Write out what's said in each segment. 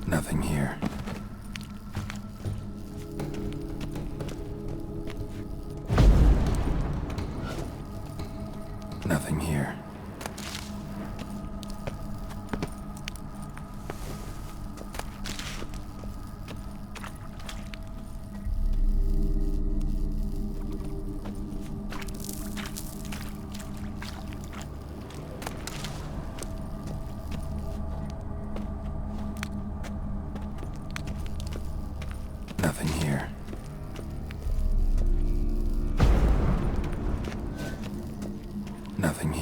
Nothing here. Nothing here. Nothing here. Nothing here.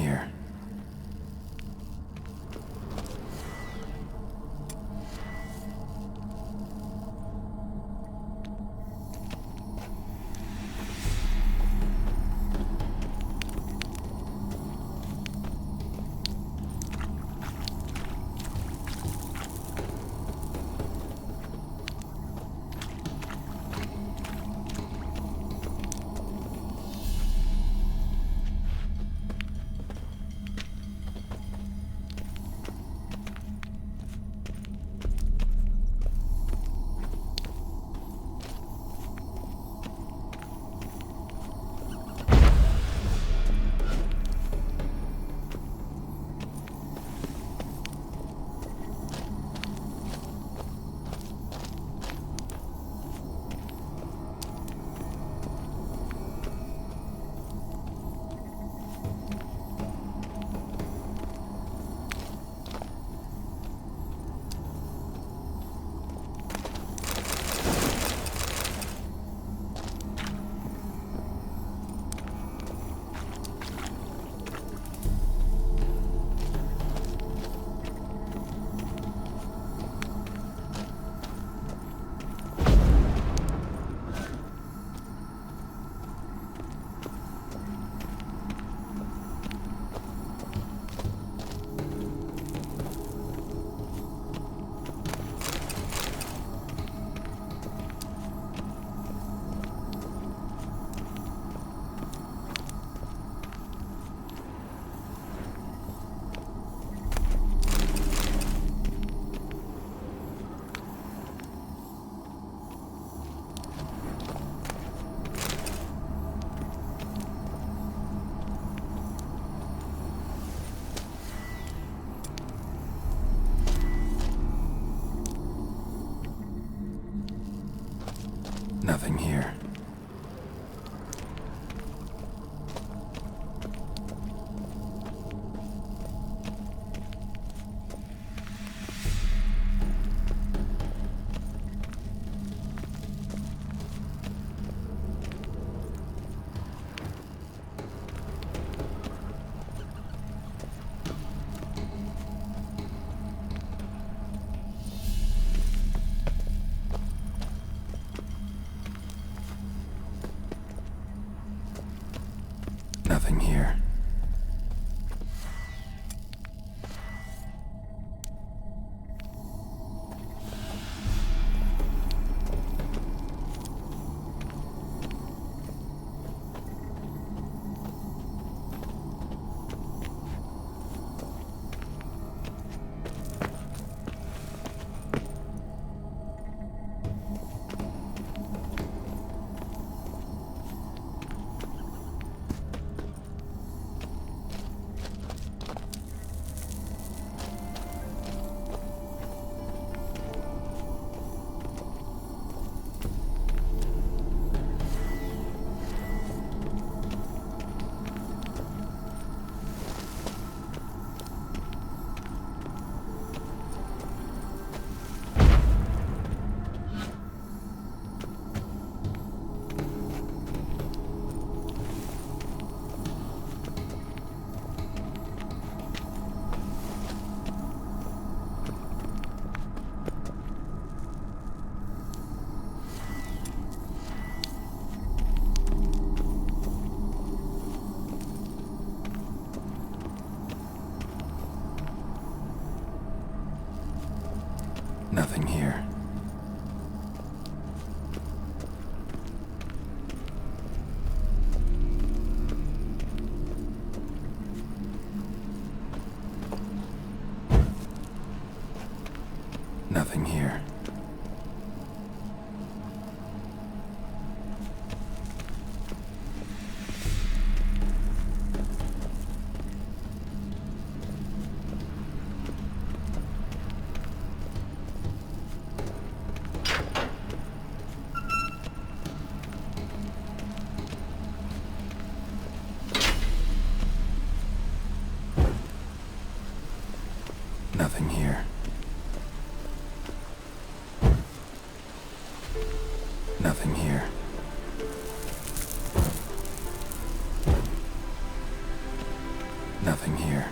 Nothing here. Nothing here. Nothing here. Nothing here. Nothing here. Nothing here. Nothing here.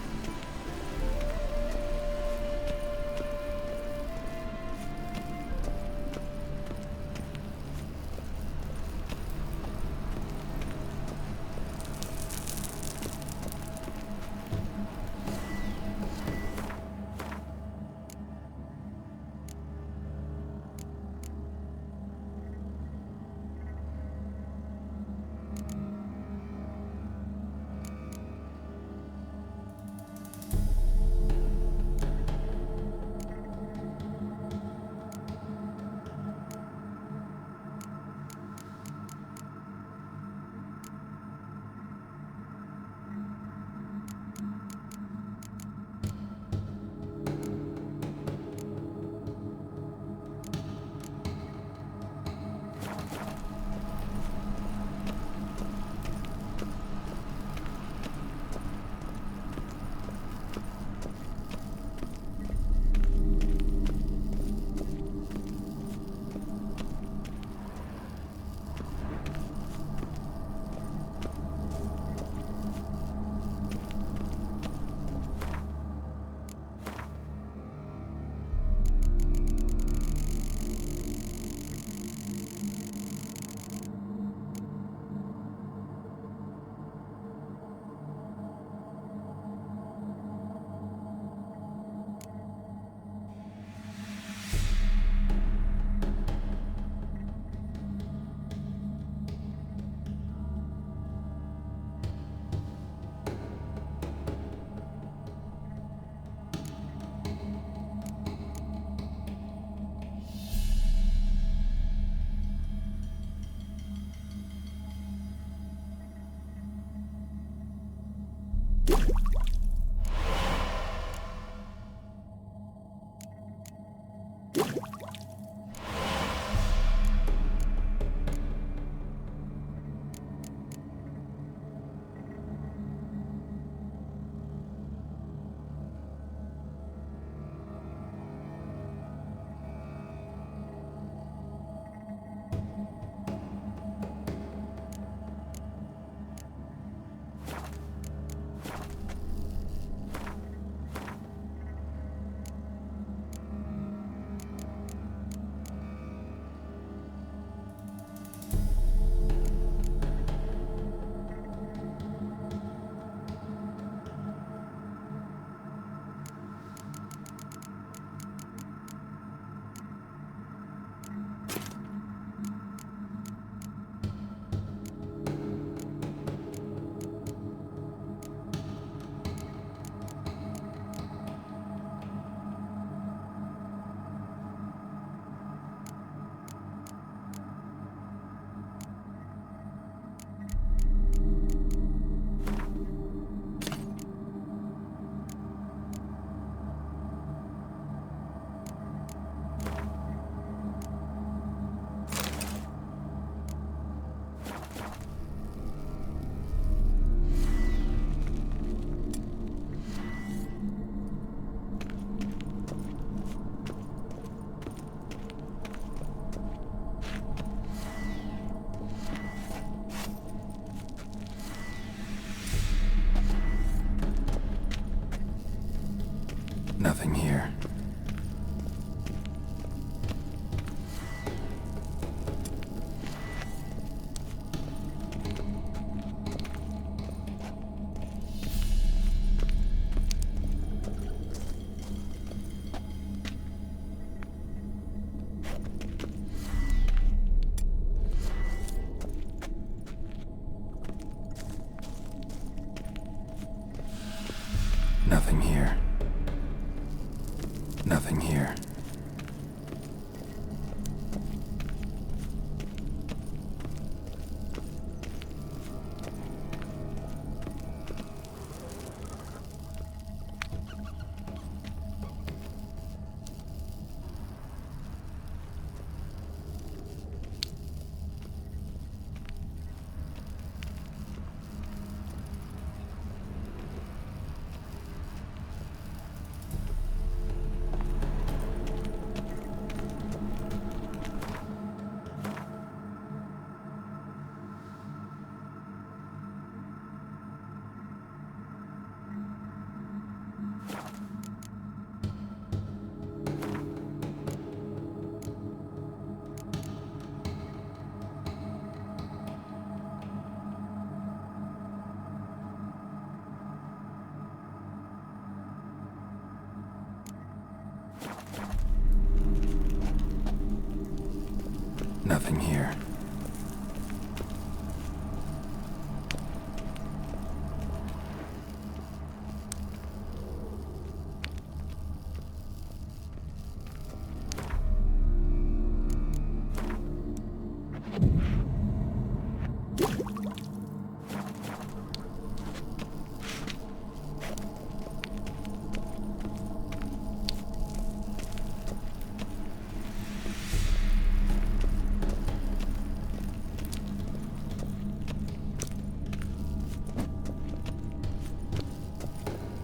Nothing here.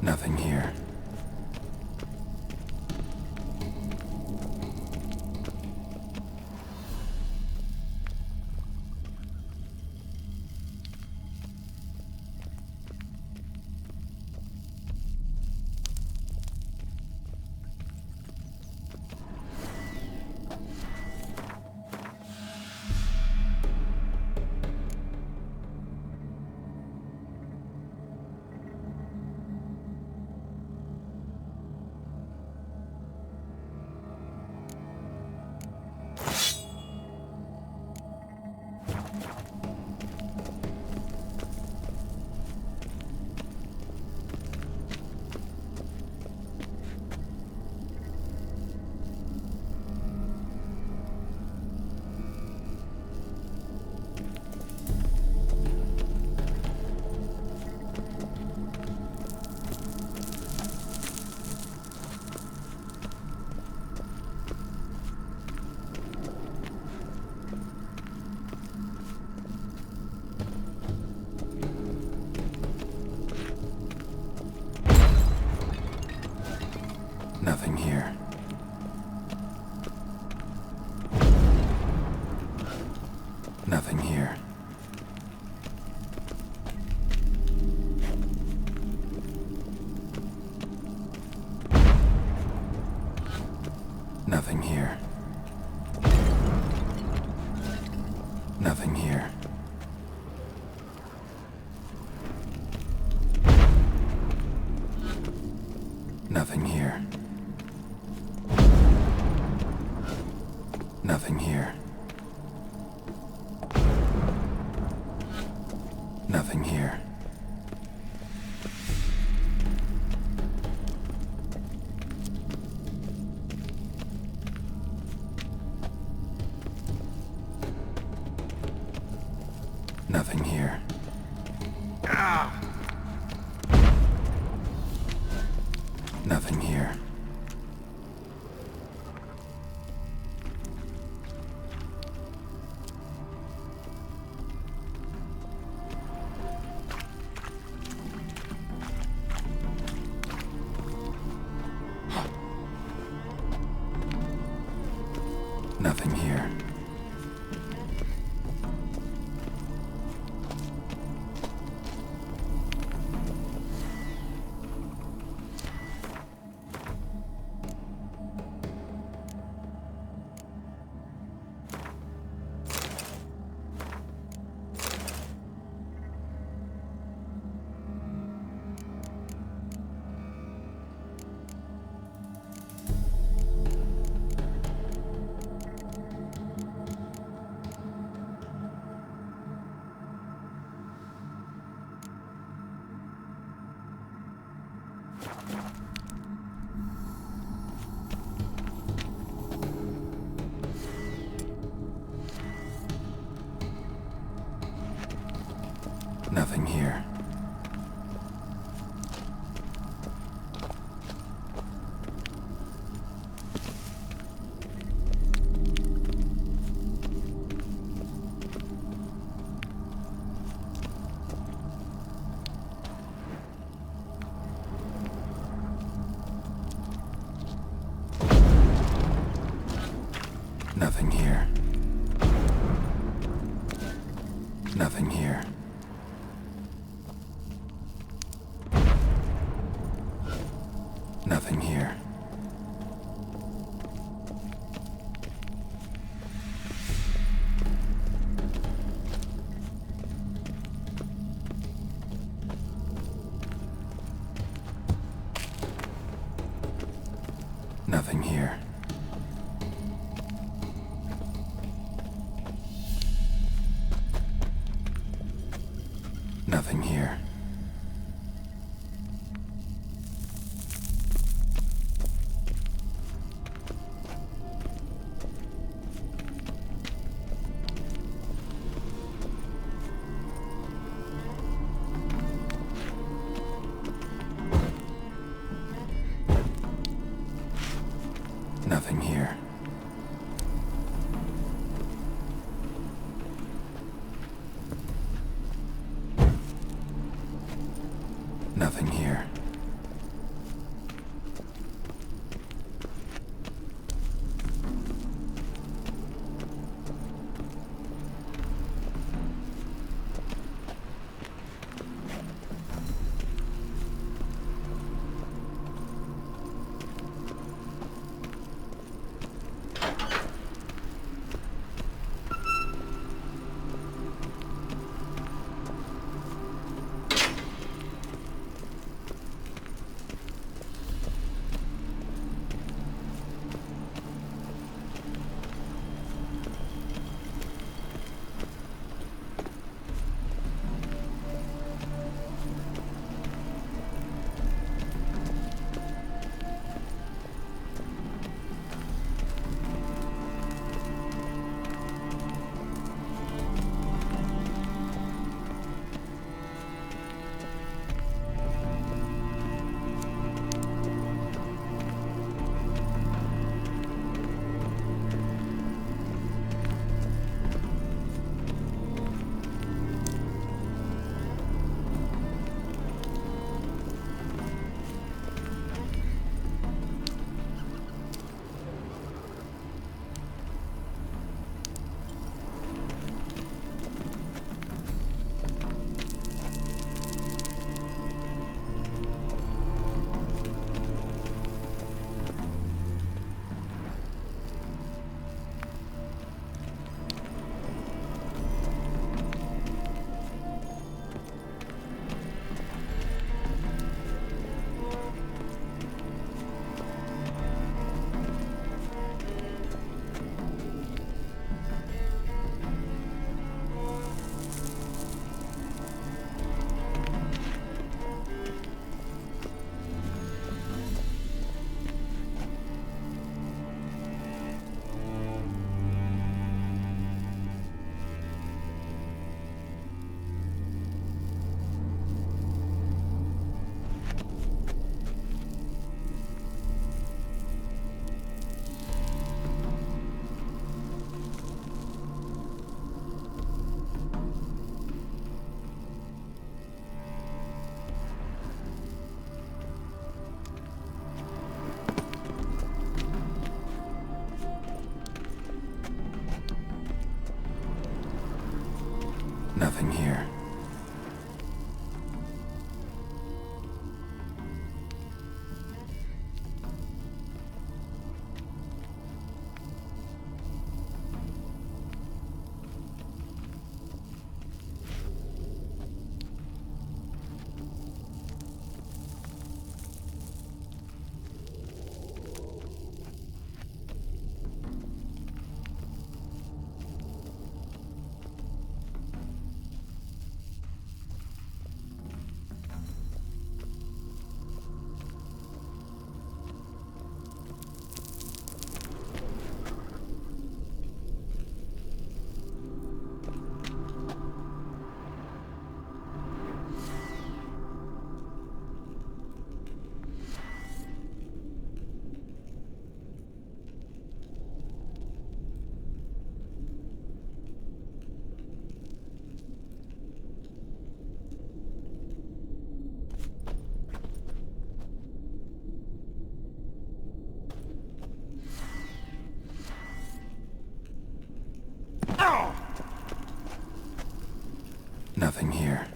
Nothing here. Nothing here. Nothing here. Nothing here. Nothing here. Nothing here. Nothing here. Nothing here. Nothing here. Nothing here. Nothing here. Nothing here. Nothing here. Nothing here. Nothing here. Nothing here. Nothing here. Nothing here. Nothing here. Nothing here. Nothing here.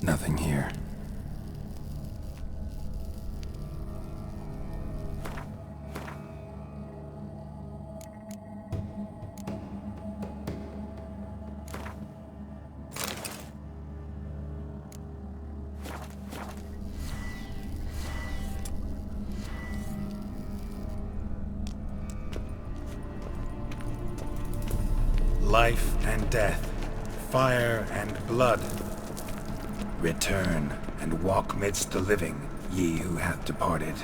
Nothing here. Life and death, fire and blood. Return and walk midst the living, ye who hath departed.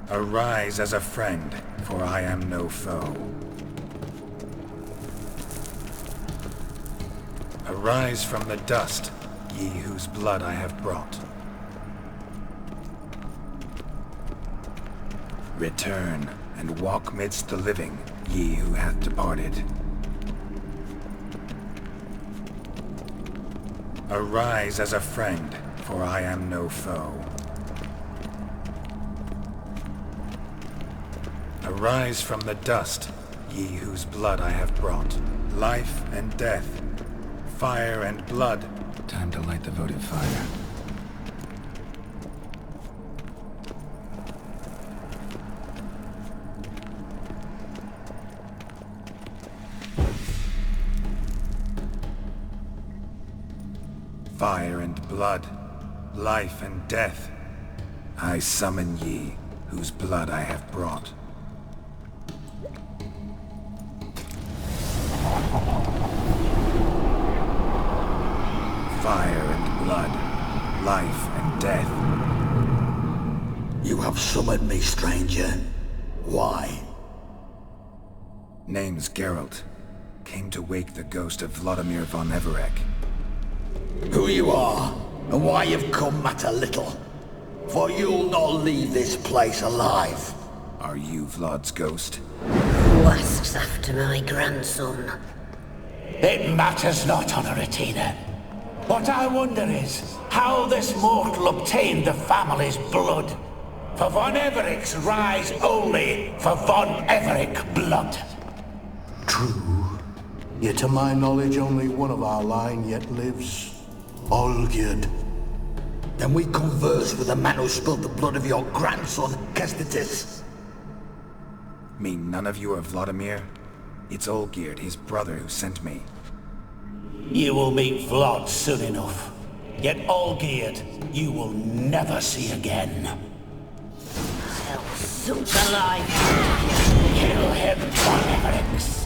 Arise as a friend, for I am no foe. Arise from the dust, ye whose blood I have brought. Return and walk midst the living, ye who hath departed. Arise as a friend, for I am no foe. Arise from the dust, ye whose blood I have brought. Life and death, fire and blood. Time to light the votive fire. Fire and blood, life and death. I summon ye, whose blood I have brought. Fire and blood, life and death. You have summoned me, stranger. Why? Name's Geralt. Came to wake the ghost of Vladimir von Everec. Who you are, and why you've come matter little. For you'll not leave this place alive. Are you Vlad's ghost? Who asks after my grandson? It matters not, Honoratina. What I wonder is how this mortal obtained the family's blood. For von Everic's rise only for von Everec blood. True. Yet to my knowledge, only one of our line yet lives. Olgierd. Then we converse with the man who spilled the blood of your grandson, Kestitis. Mean none of you are Vladimir? It's Olgierd, his brother, who sent me. You will meet Vlad soon enough. Yet Olgierd, you will never see again. I'll soak alive. Kill him, von Everix.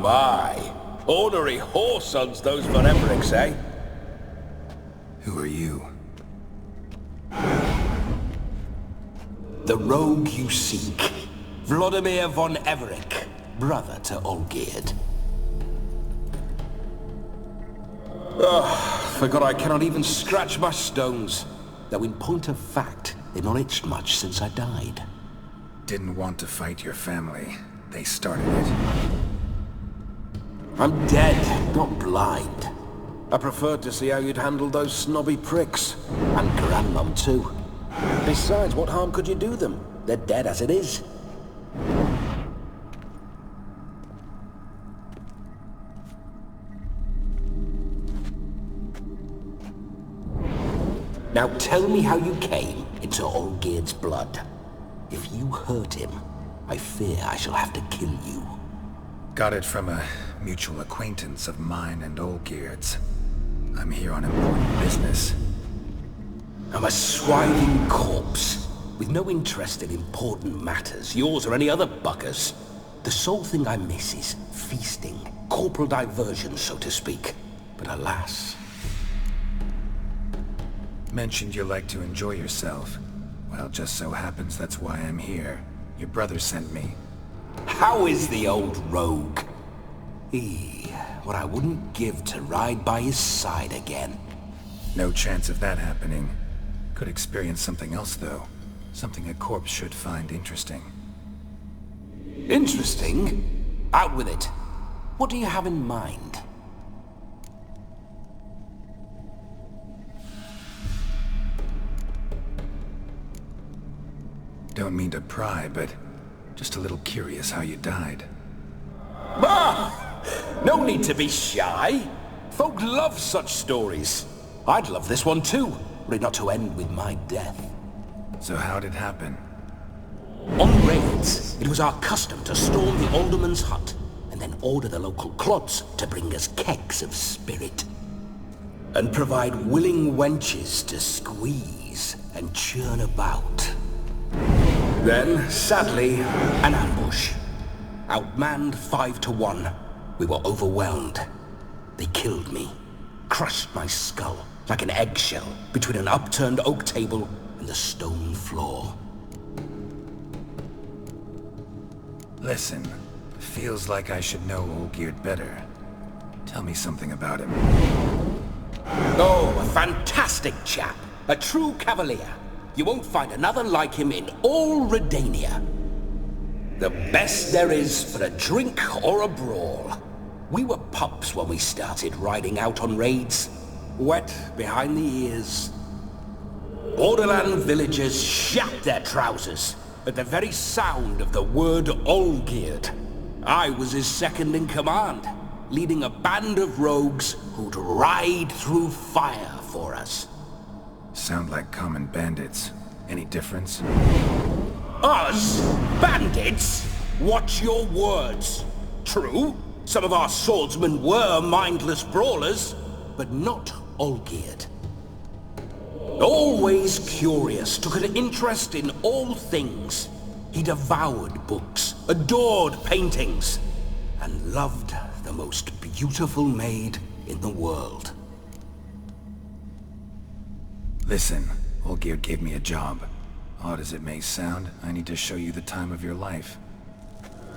My. Ornery whoresons those von Evericks, eh? Who are you? The rogue you seek. Vladimir von Everec, brother to Olgierd. Forgot I cannot even scratch my stones. Though in point of fact, they've not itched much since I died. Didn't want to fight your family. They started it. I'm dead, not blind. I preferred to see how you'd handle those snobby pricks. And Grandmum too. Besides, what harm could you do them? They're dead as it is. Now tell me how you came into Olgierd's blood. If you hurt him, I fear I shall have to kill you. Got it from a mutual acquaintance of mine and Olgierd's. I'm here on important business. I'm a swiving corpse, with no interest in important matters, yours or any other buggers. The sole thing I miss is feasting, corporal diversion, so to speak. But alas... Mentioned you like to enjoy yourself. Well, just so happens that's why I'm here. Your brother sent me. How is the old rogue? What I wouldn't give to ride by his side again. No chance of that happening. Could experience something else, though. Something a corpse should find interesting. Interesting? Out with it. What do you have in mind? Don't mean to pry, but just a little curious how you died. No need to be shy. Folk love such stories. I'd love this one too, were it not to end with my death. So how'd it happen? On raids, it was our custom to storm the alderman's hut, and then order the local clods to bring us kegs of spirit. And provide willing wenches to squeeze and churn about. Then, sadly, an ambush. Outmanned 5 to 1. We were overwhelmed. They killed me. Crushed my skull like an eggshell between an upturned oak table and the stone floor. Listen, feels like I should know Olgierd better. Tell me something about him. Oh, a fantastic chap. A true cavalier. You won't find another like him in all Redania. The best there is for a drink or a brawl. We were pups when we started riding out on raids. Wet behind the ears. Borderland villagers shat their trousers at the very sound of the word Olgierd. I was his second in command, leading a band of rogues who'd ride through fire for us. Sound like common bandits. Any difference? Us? Bandits? Watch your words. True, some of our swordsmen were mindless brawlers, but not Olgierd. Always curious, took an interest in all things. He devoured books, adored paintings, and loved the most beautiful maid in the world. Listen, Olgierd gave me a job. Odd as it may sound, I need to show you the time of your life.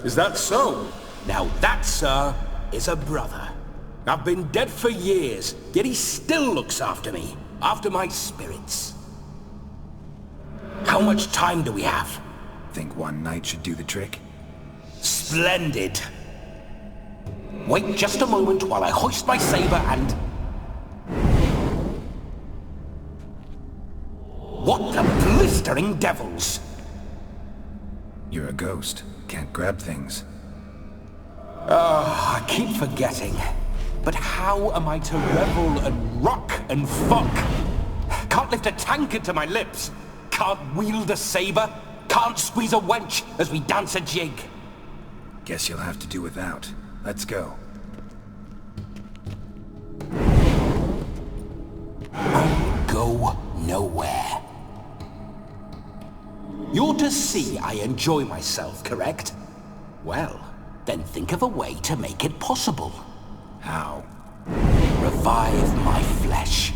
Is that so? Now that, sir, is a brother. I've been dead for years, yet he still looks after me, after my spirits. How much time do we have? Think one night should do the trick? Splendid. Wait just a moment while I hoist my saber and... What the blistering devils! You're a ghost. Can't grab things. I keep forgetting. But how am I to revel and rock and fuck? Can't lift a tankard to my lips. Can't wield a saber. Can't squeeze a wench as we dance a jig. Guess you'll have to do without. Let's go. I'll go nowhere. You're to see I enjoy myself, correct? Well, then think of a way to make it possible. How? Revive my flesh.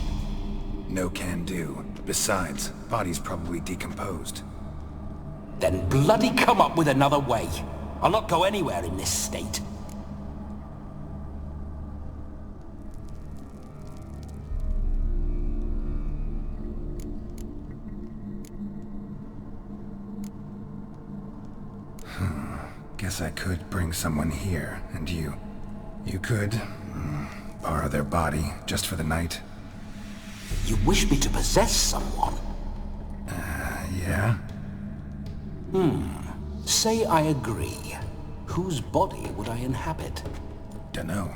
No can do. Besides, body's probably decomposed. Then bloody come up with another way. I'll not go anywhere in this state. Guess I could bring someone here, and you could borrow their body just for the night. You wish me to possess someone? Yeah? Say I agree. Whose body would I inhabit? Dunno.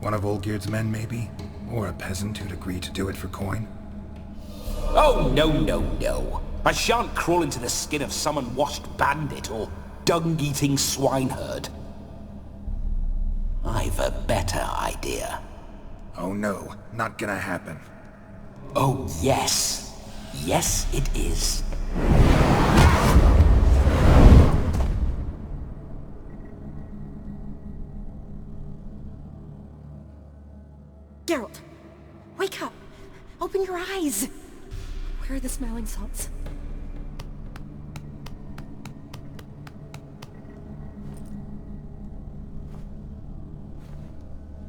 One of Olgierd's men, maybe? Or a peasant who'd agree to do it for coin? Oh, no, no, no. I shan't crawl into the skin of some unwashed bandit or dung-eating swineherd. I've a better idea. Oh no, not gonna happen. Oh, yes. Yes, it is. Geralt, wake up. Open your eyes. Where are the smelling salts?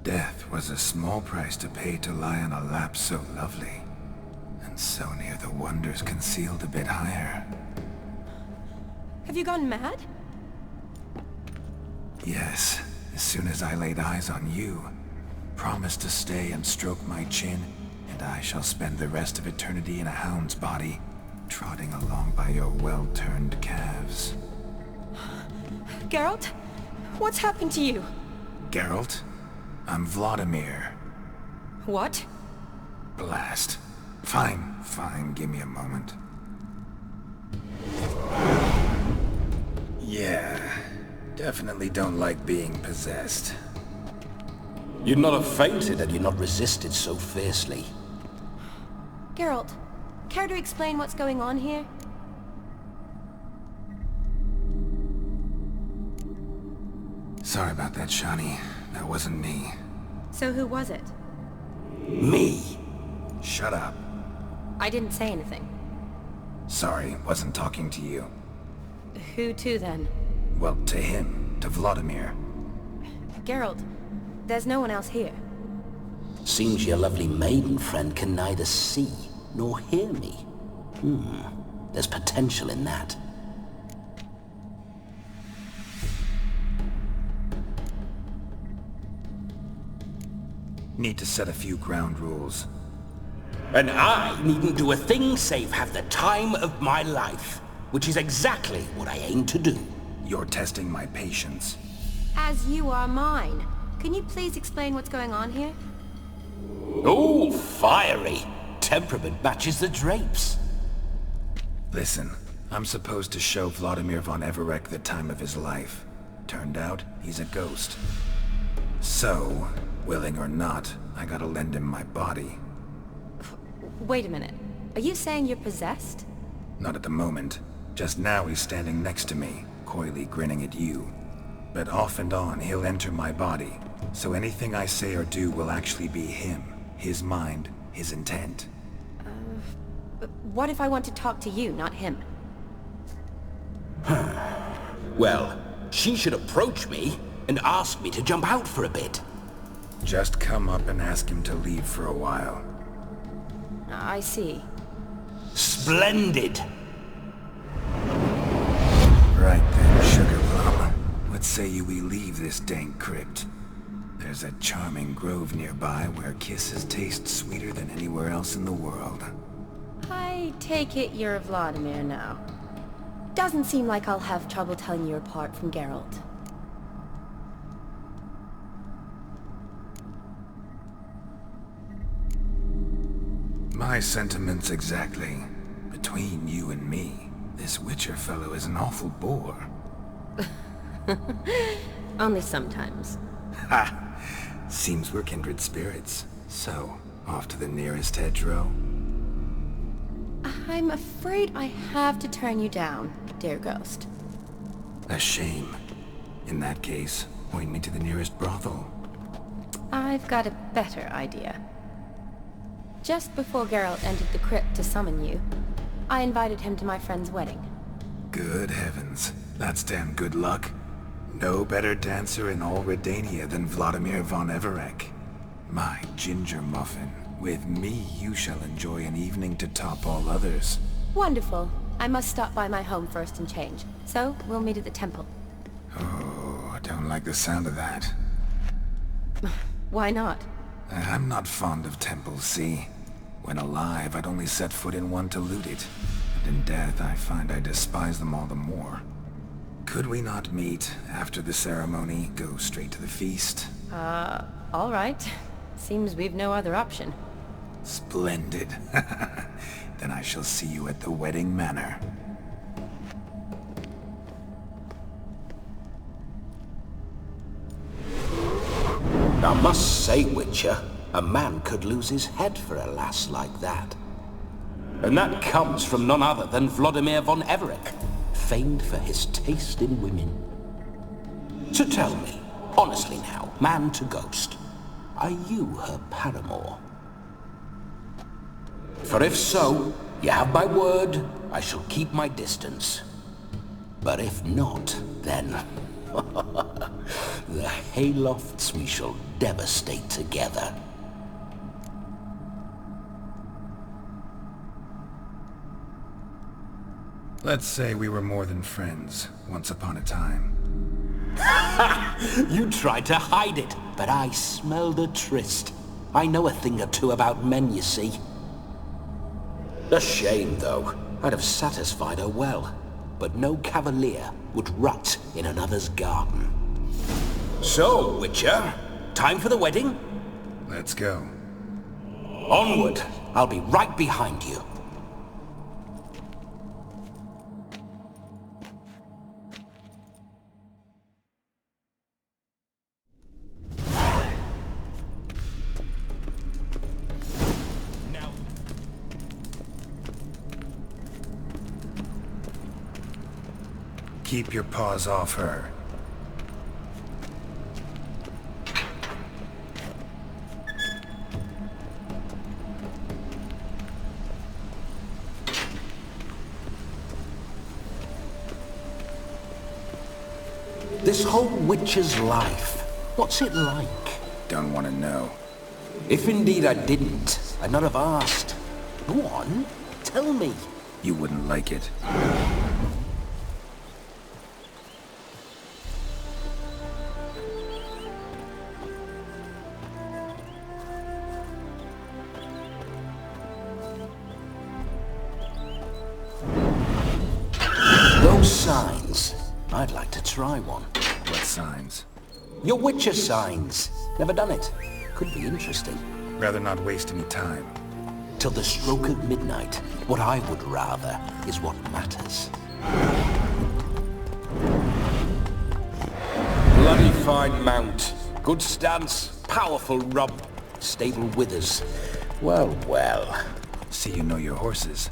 Death was a small price to pay to lie on a lap so lovely, and so near the wonders concealed a bit higher. Have you gone mad? Yes, As soon as I laid eyes on you, promised to stay and stroke my chin, and I shall spend the rest of eternity in a hound's body, trotting along by your well-turned calves. Geralt? What's happened to you? Geralt, I'm Vladimir. What? Blast. Fine, give me a moment. Yeah, definitely don't like being possessed. You'd not have fainted had you not resisted so fiercely. Geralt, care to explain what's going on here? Sorry about that, Shani. That wasn't me. So who was it? Me? Shut up. I didn't say anything. Sorry, wasn't talking to you. Who to then? Well, to him. To Vladimir. Geralt, there's no one else here. Seems your lovely maiden friend can neither see nor hear me. There's potential in that. Need to set a few ground rules. And I needn't do a thing save have the time of my life, which is exactly what I aim to do. You're testing my patience. As you are mine. Can you please explain what's going on here? Oh, fiery. Temperament matches the drapes. Listen, I'm supposed to show Vladimir von Everec the time of his life. Turned out, he's a ghost. So, willing or not, I gotta lend him my body. Wait a minute. Are you saying you're possessed? Not at the moment. Just now he's standing next to me, coyly grinning at you. But off and on, he'll enter my body. So anything I say or do will actually be him. His mind, his intent. What if I want to talk to you, not him? Well, she should approach me and ask me to jump out for a bit. Just come up and ask him to leave for a while. I see. Splendid! Right then, Sugar Plum. What say you we leave this dank crypt? There's a charming grove nearby where kisses taste sweeter than anywhere else in the world. I take it you're Vladimir now. Doesn't seem like I'll have trouble telling you apart from Geralt. My sentiments exactly. Between you and me, this Witcher fellow is an awful bore. Only sometimes. Ha! Seems we're kindred spirits. So, off to the nearest hedgerow? I'm afraid I have to turn you down, dear ghost. A shame. In that case, point me to the nearest brothel. I've got a better idea. Just before Geralt entered the crypt to summon you, I invited him to my friend's wedding. Good heavens. That's damn good luck. No better dancer in all Redania than Vladimir von Everec. My ginger muffin. With me, you shall enjoy an evening to top all others. Wonderful. I must stop by my home first and change. So, we'll meet at the temple. Oh, I don't like the sound of that. Why not? I'm not fond of temples, see? When alive, I'd only set foot in one to loot it. And in death, I find I despise them all the more. Could we not meet after the ceremony, go straight to the feast? All right. Seems we've no other option. Splendid. Then I shall see you at the wedding manor. I must say, Witcher, a man could lose his head for a lass like that. And that comes from none other than Vladimir von Everec, famed for his taste in women. So tell me, honestly now, man to ghost, are you her paramour? For if so, you have my word, I shall keep my distance. But if not, then the haylofts we shall devastate together. Let's say we were more than friends, once upon a time. You tried to hide it, but I smelled a tryst. I know a thing or two about men, you see. A shame, though. I'd have satisfied her well. But no cavalier would rot in another's garden. So, Witcher, time for the wedding? Let's go. Onward! I'll be right behind you. Keep your paws off her. This whole Witcher's life, what's it like? Don't want to know. If indeed I didn't, I'd not have asked. Go on, tell me. You wouldn't like it. Those signs, I'd like to try one. What signs? Your Witcher signs. Never done it. Could be interesting. Rather not waste any time. Till the stroke of midnight, what I would rather is what matters. Bloody fine mount. Good stance, powerful rub, stable withers. Well, well. See you know your horses.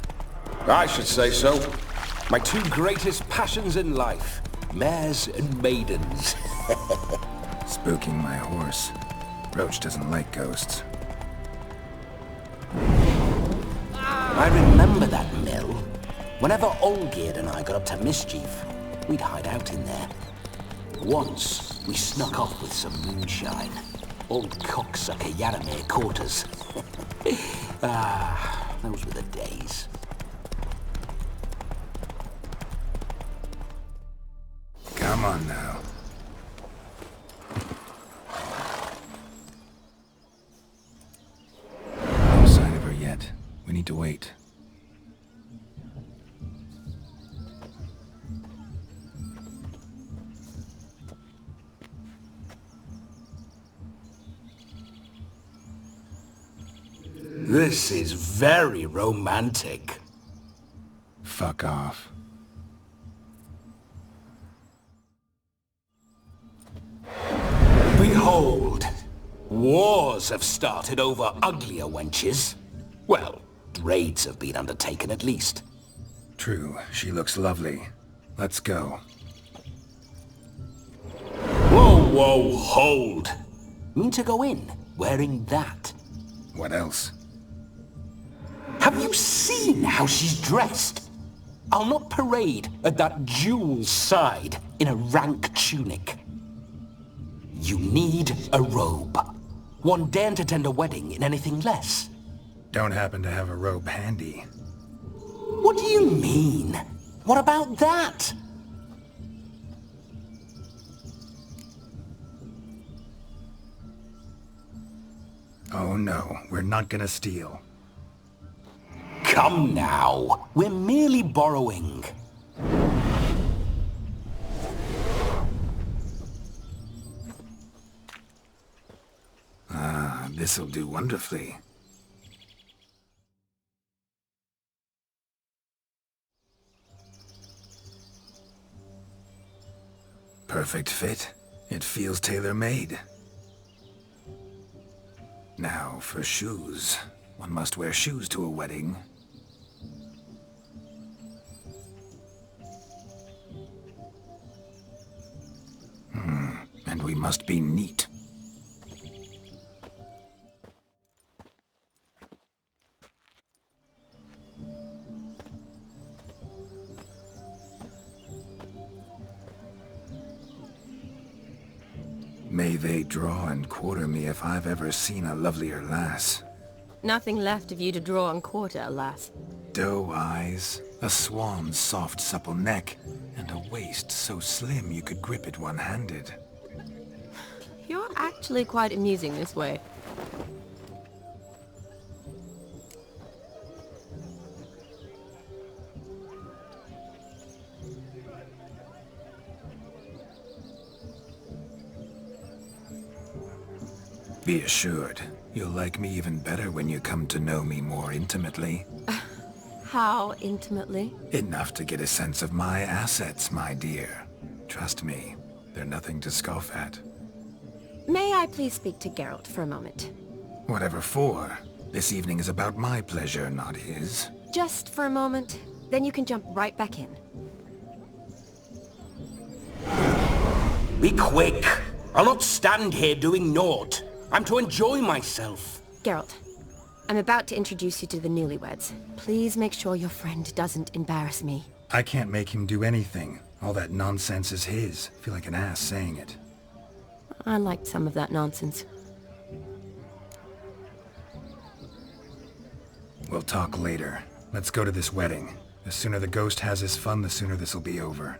I should say so. My two greatest passions in life. Mares and maidens. Spooking my horse. Roach doesn't like ghosts. I remember that mill. Whenever Olgierd and I got up to mischief, we'd hide out in there. Once, we snuck off with some moonshine. Old cocksucker Yaramir caught us. Those were the days. Come on now. No sign of her yet. We need to wait. This is very romantic. Fuck off. Behold, wars have started over uglier wenches. Well, raids have been undertaken at least. True, she looks lovely. Let's go. Whoa, whoa, hold. Mean to go in, wearing that? What else? Have you seen how she's dressed? I'll not parade at that jewel's side in a rank tunic. You need a robe. One daren't attend a wedding in anything less. Don't happen to have a robe handy. What do you mean? What about that? Oh no, we're not gonna steal. Come now, we're merely borrowing. This'll do wonderfully. Perfect fit. It feels tailor-made. Now, for shoes. One must wear shoes to a wedding. And we must be neat. May they draw and quarter me if I've ever seen a lovelier lass. Nothing left of you to draw and quarter, alas. Doe eyes, A swan's soft, supple neck, and a waist so slim you could grip it one-handed. You're actually quite amusing this way. Be assured, you'll like me even better when you come to know me more intimately. How intimately? Enough to get a sense of my assets, my dear. Trust me, they're nothing to scoff at. May I please speak to Geralt for a moment? Whatever for. This evening is about my pleasure, not his. Just for a moment, then you can jump right back in. Be quick! I'll not stand here doing naught. I'm to enjoy myself. Geralt, I'm about to introduce you to the newlyweds. Please make sure your friend doesn't embarrass me. I can't make him do anything. All that nonsense is his. I feel like an ass saying it. I liked some of that nonsense. We'll talk later. Let's go to this wedding. The sooner the ghost has his fun, the sooner this'll be over.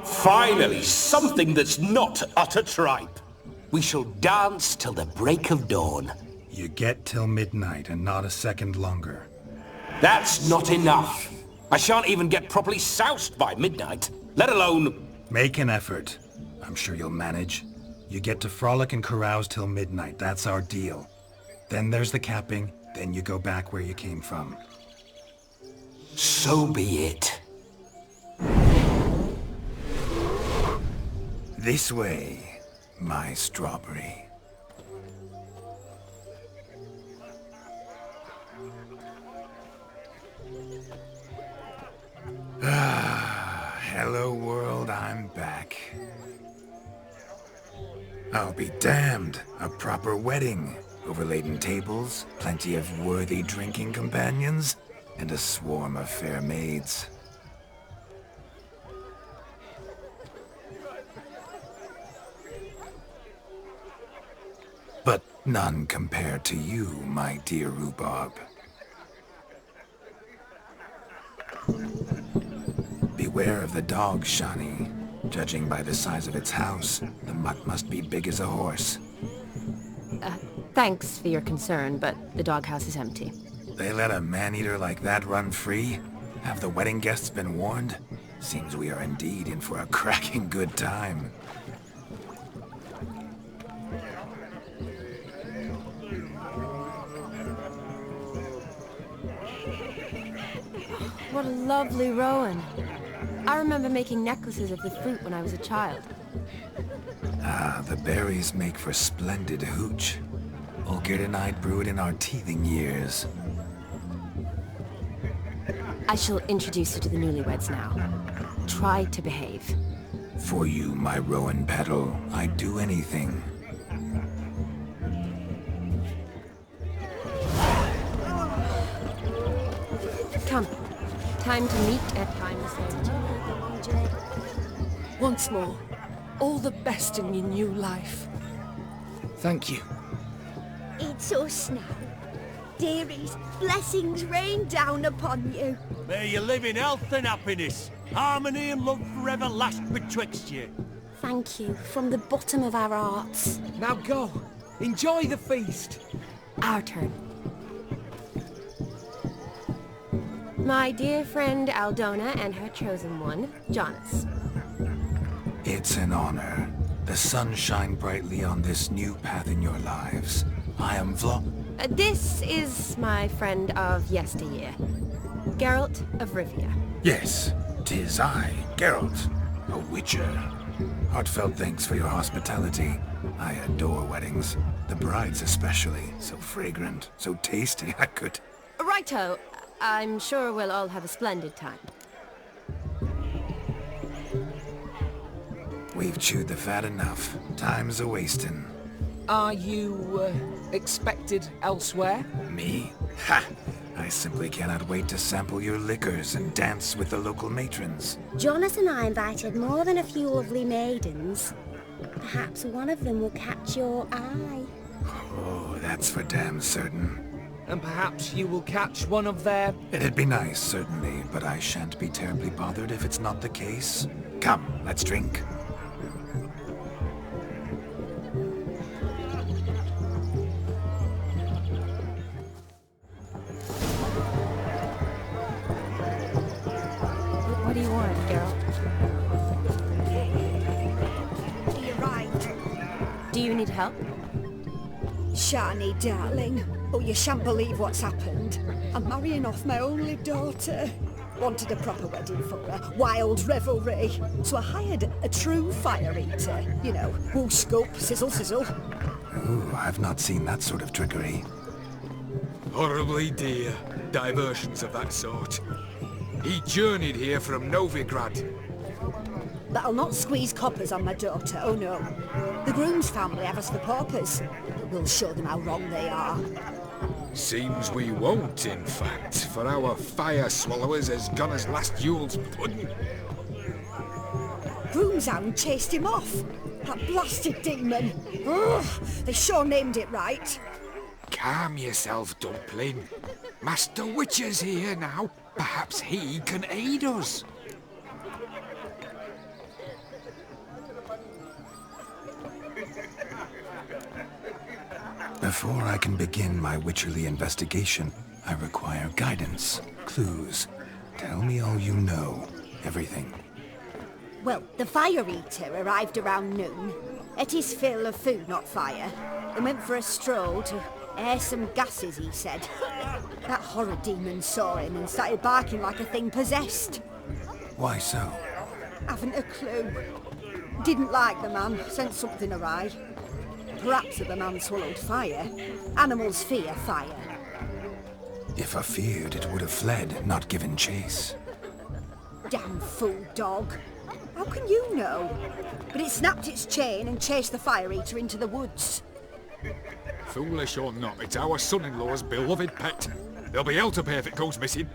Finally, something that's not utter tripe. We shall dance till the break of dawn. You get till midnight and not a second longer. That's not enough. I shan't even get properly soused by midnight, let alone... Make an effort. I'm sure you'll manage. You get to frolic and carouse till midnight. That's our deal. Then there's the capping. Then you go back where you came from. So be it. This way, my strawberry. Hello world, I'm back. I'll be damned. A proper wedding. Overladen tables, plenty of worthy drinking companions, and a swarm of fair maids. But none compared to you, my dear rhubarb. Beware of the dog, Shani. Judging by the size of its house, the mutt must be big as a horse. Thanks for your concern, but the doghouse is empty. They let a man-eater like that run free? Have the wedding guests been warned? Seems we are indeed in for a cracking good time. What a lovely rowan. I remember making necklaces of the fruit when I was a child. Ah, the berries make for splendid hooch. Olgerd and I brewed in our teething years. I shall introduce you to the newlyweds now. Try to behave. For you, my rowan petal, I'd do anything. Come. Time to meet at times. Once more, all the best in your new life. Thank you. It's us now. Dearies, blessings rain down upon you. May you live in health and happiness. Harmony and love forever last betwixt you. Thank you, from the bottom of our hearts. Now go. Enjoy the feast. Our turn. My dear friend Aldona and her chosen one, Jonas. It's an honor. The sun shine brightly on this new path in your lives. I am This is my friend of yesteryear, Geralt of Rivia. Yes, 'tis I, Geralt, a witcher. Heartfelt thanks for your hospitality. I adore weddings. The brides especially. So fragrant, so tasty, I could... Righto. I'm sure we'll all have a splendid time. We've chewed the fat enough. Time's a-wasting. Are you, expected elsewhere? Me? Ha! I simply cannot wait to sample your liquors and dance with the local matrons. Jonas and I invited more than a few lovely maidens. Perhaps one of them will catch your eye. Oh, that's for damn certain. and perhaps you will catch one of their... It'd be nice, certainly, but I shan't be terribly bothered if it's not the case. Come, let's drink. What do you want, Geralt? You're right. Do you need help? Shani, darling. Oh, you shan't believe what's happened. I'm marrying off my only daughter. Wanted a proper wedding for her. Wild revelry. So I hired a true fire eater. You know, whoosh scoop, sizzle sizzle. Ooh, I've not seen that sort of trickery. Horribly dear diversions of that sort. He journeyed here from Novigrad. That'll not squeeze coppers on my daughter, oh no. The groom's family have us for paupers. But we'll show them how wrong they are. Seems we won't, in fact, for our fire swallowers has gone as last Yule's pudding. Groom's hound chased him off. That blasted demon. Ugh, they sure named it right. Calm yourself, Dumpling. Master Witcher's here now. Perhaps he can aid us. Before I can begin my witcherly investigation, I require guidance, clues. Tell me all you know. Everything. Well, the fire eater arrived around noon. Ate his fill of food, not fire. And went for a stroll to air some gases, he said. That horror demon saw him and started barking like a thing possessed. Why so? Haven't a clue. Didn't like the man, sent something awry. Perhaps the man swallowed fire. Animals fear fire. If I feared, it would have fled, not given chase. Damn fool dog. How can you know? But it snapped its chain and chased the fire eater into the woods. Foolish or not, it's our son-in-law's beloved pet. There'll be hell to pay if it goes missing.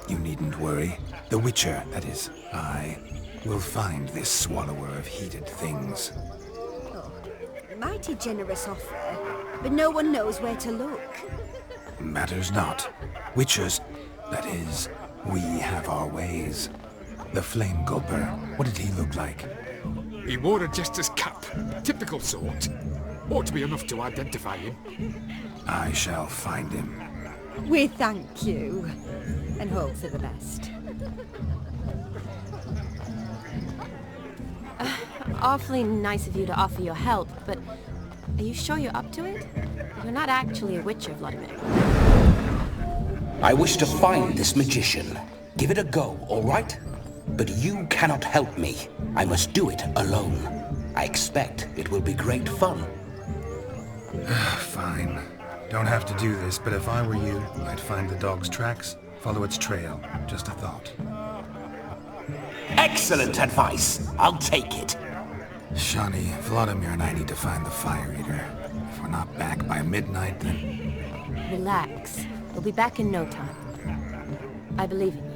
You needn't worry. The Witcher, that is, I, will find this swallower of heated things. Oh, mighty generous offer, but no one knows where to look. Matters not. Witchers, that is, we have our ways. The Flame Gulper, what did he look like? He wore a jester's cap, typical sort. Ought to be enough to identify him. I shall find him. We thank you, and hope for the best. Awfully nice of you to offer your help, but are you sure you're up to it? You're not actually a witcher, Vladimir. I wish to find this magician. Give it a go, all right? But you cannot help me. I must do it alone. I expect it will be great fun. Fine. Don't have to do this, but if I were you, I'd find the dog's tracks, follow its trail. Just a thought. Excellent advice. I'll take it. Shani, Vladimir and I need to find the fire eater. If we're not back by midnight, then... Relax. We'll be back in no time. I believe in you.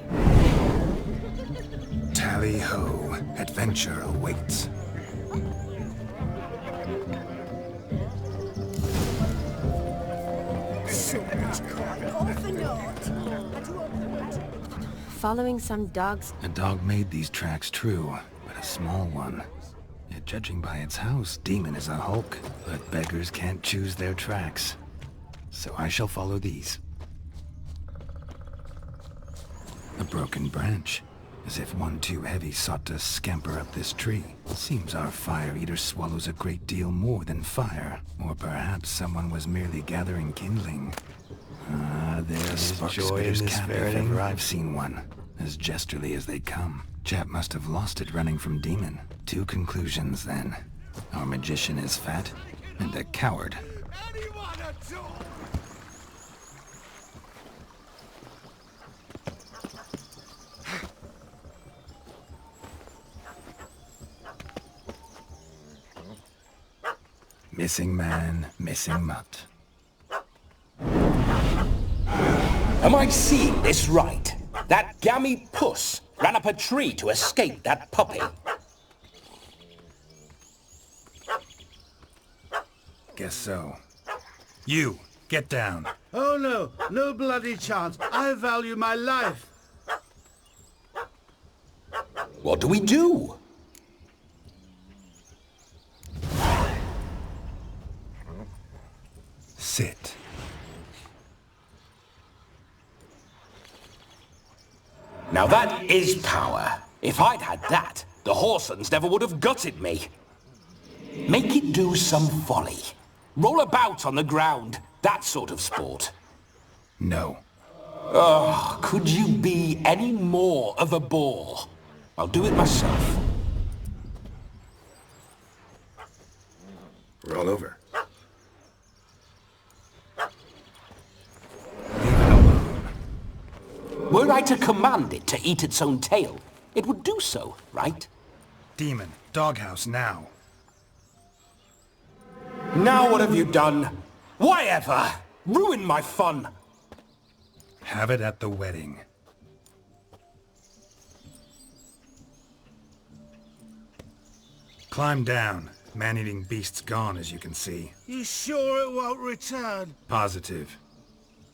Tally-ho. Adventure awaits. So much coin, all for naught. Following some dogs... A dog made these tracks true, but a small one. Yet judging by its house, Demon is a hulk, but beggars can't choose their tracks. So I shall follow these. A broken branch, as if one too heavy sought to scamper up this tree. Seems our fire eater swallows a great deal more than fire. Or perhaps someone was merely gathering kindling. There's joy in this camp if ever I've seen one. As jesterly as they come. Chap must have lost it running from Demon. Two conclusions, then. Our magician is fat, and a coward. Missing man, missing mutt. Am I seeing this right? That gammy puss ran up a tree to escape that puppy. Guess so. You, get down. Oh no, no bloody chance. I value my life. What do we do? Sit. Now that is power. If I'd had that, the Horsons never would have gutted me. Make it do some folly. Roll about on the ground. That sort of sport. No. Oh, could you be any more of a bore? I'll do it myself. Roll over. Were I to command it to eat its own tail, it would do so, right? Demon, doghouse now. Now what have you done? Why ever? Ruined my fun. Have it at the wedding. Climb down. Man-eating beast's gone, as you can see. You sure it won't return? Positive.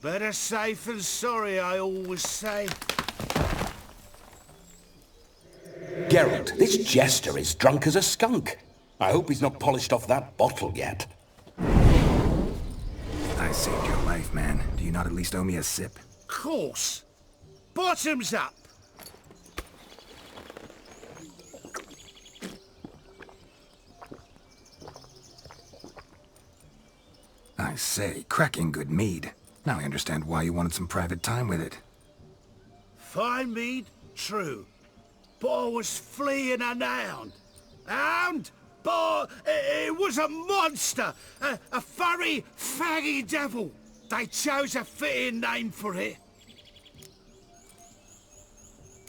Better safe than sorry, I always say. Geralt, this jester is drunk as a skunk. I hope he's not polished off that bottle yet. I saved your life, man. Do you not at least owe me a sip? Course. Bottoms up. I say, cracking good mead. Now I understand why you wanted some private time with it. Fine mead, true. But I was fleeing a hound. Hound? But it was a monster. A furry, faggy devil. They chose a fitting name for it.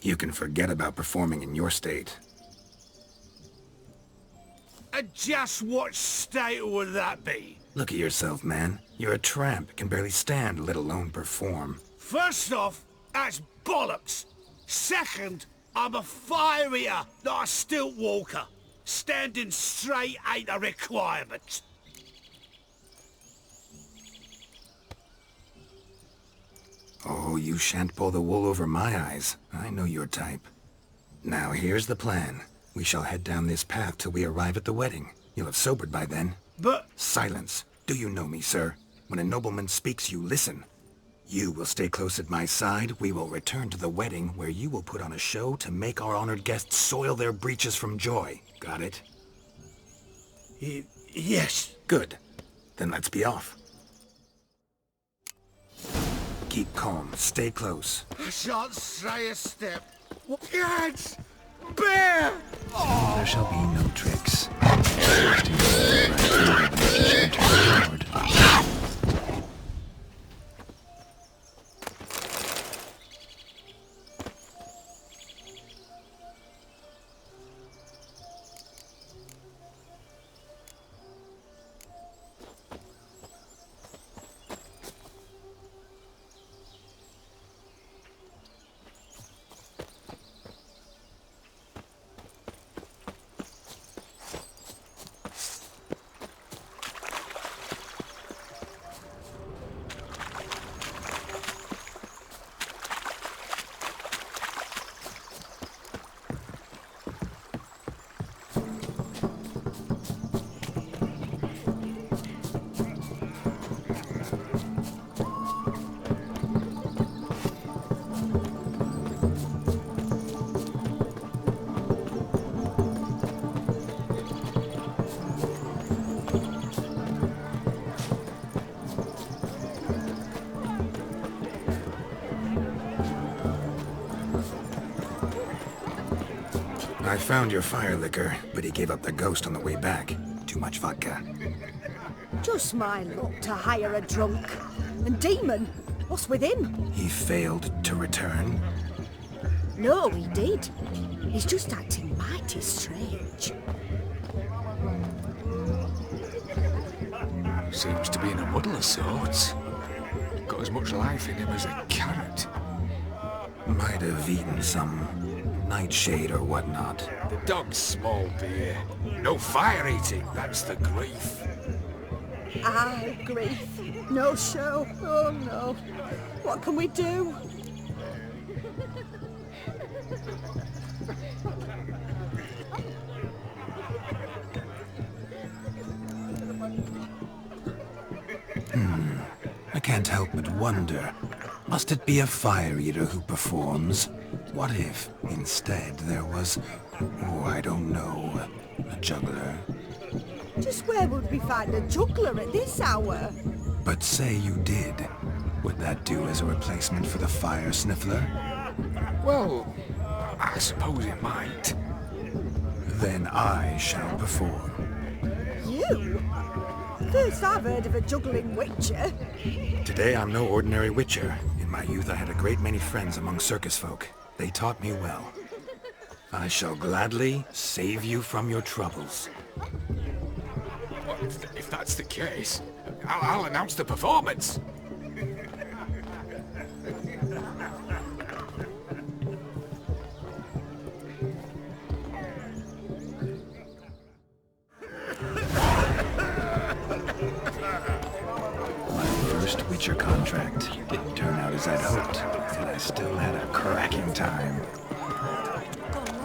You can forget about performing in your state. And just what state would that be? Look at yourself, man. You're a tramp, can barely stand, let alone perform. First off, that's bollocks. Second, I'm a fire eater, not a stilt walker. Standing straight ain't a requirement. Oh, you shan't pull the wool over my eyes. I know your type. Now here's the plan. We shall head down this path till we arrive at the wedding. You'll have sobered by then. But... Silence. Do you know me, sir? When a nobleman speaks, you listen. You will stay close at my side. We will return to the wedding, where you will put on a show to make our honored guests soil their breeches from joy. Got it? Yes. Good. Then let's be off. Keep calm. Stay close. I shan't stray a step. Gads! Bear! Oh. There shall be no tricks. I found your fire liquor, but he gave up the ghost on the way back. Too much vodka. Just my luck to hire a drunk. And Demon, what's with him? He failed to return? No, he did. He's just acting mighty strange. Seems to be in a muddle of sorts. Got as much life in him as a carrot. Might have eaten some nightshade or whatnot. The dog's small beer. No fire eating, that's the grief. Ah, grief. No show. Oh no. What can we do? I can't help but wonder, must it be a fire eater who performs? What if, instead, there was, oh, I don't know, a juggler? Just where would we find a juggler at this hour? But say you did. Would that do as a replacement for the fire sniffler? Well, I suppose it might. Then I shall perform. You? First I've heard of a juggling witcher. Today I'm no ordinary witcher. In my youth I had a great many friends among circus folk. They taught me well. I shall gladly save you from your troubles. Well, if that's the case, I'll announce the performance. First Witcher contract didn't turn out as I'd hoped, and I still had a cracking time.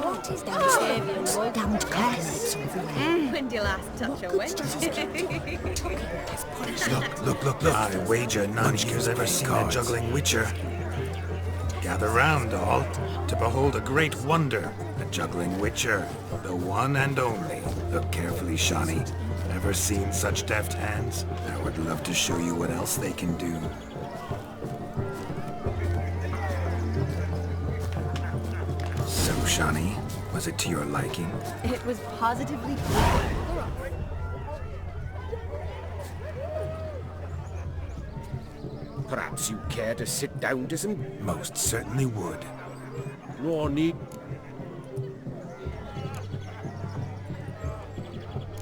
What is that? Damned pests. When did you last touch a witch? Look. I wager none of you's ever seen a juggling witcher. Gather round, all, to behold a great wonder, a juggling witcher, the one and only. Look carefully, Shawnee. Ever seen such deft hands? I would love to show you what else they can do. So, Shawnee, was it to your liking? It was positively Perhaps you care to sit down to some... Most certainly would. No need.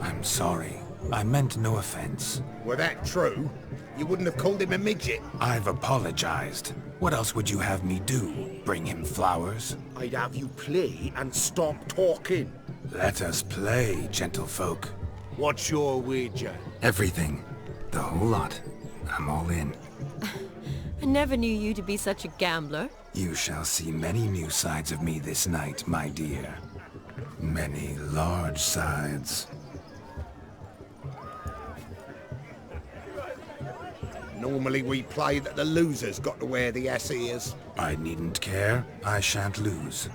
I'm sorry. I meant no offense. Were that true, you wouldn't have called him a midget. I've apologized. What else would you have me do? Bring him flowers? I'd have you play and stop talking. Let us play, gentlefolk. What's your wager? Everything. The whole lot. I'm all in. I never knew you to be such a gambler. You shall see many new sides of me this night, my dear. Many large sides. Normally we play that the loser's got to wear the ass ears. I needn't care. I shan't lose.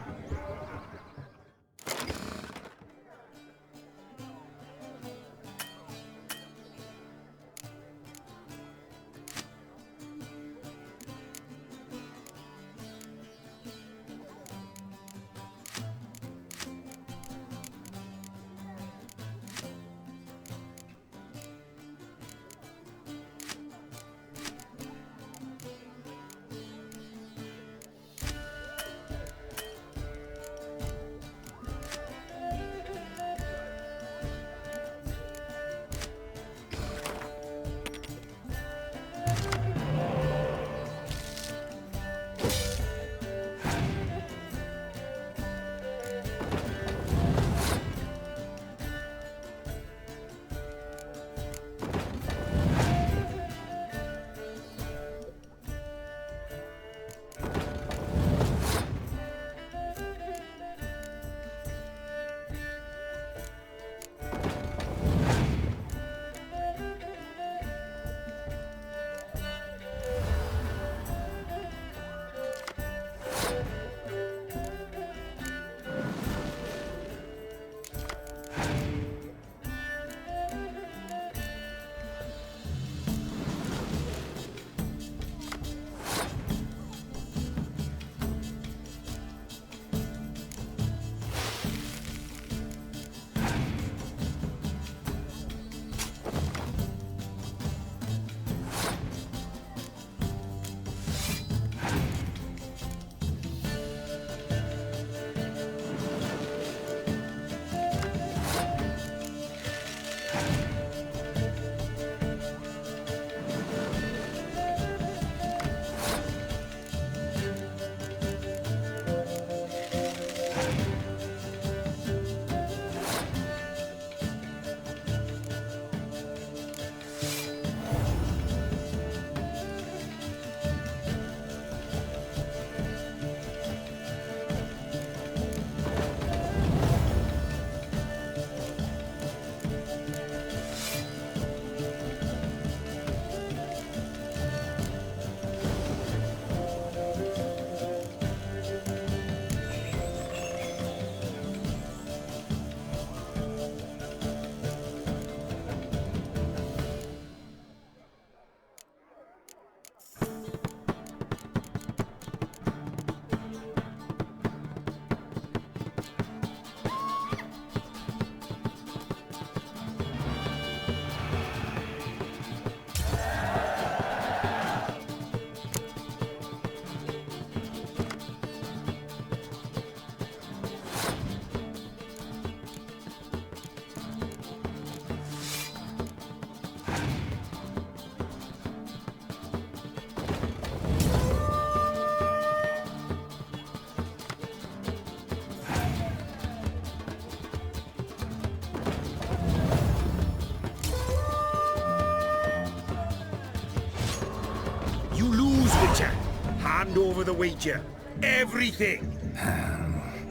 hand over the wager. Everything.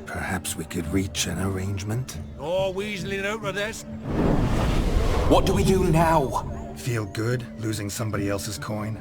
Perhaps we could reach an arrangement? Oh, weaseling out of this. What do we do now? Feel good losing somebody else's coin?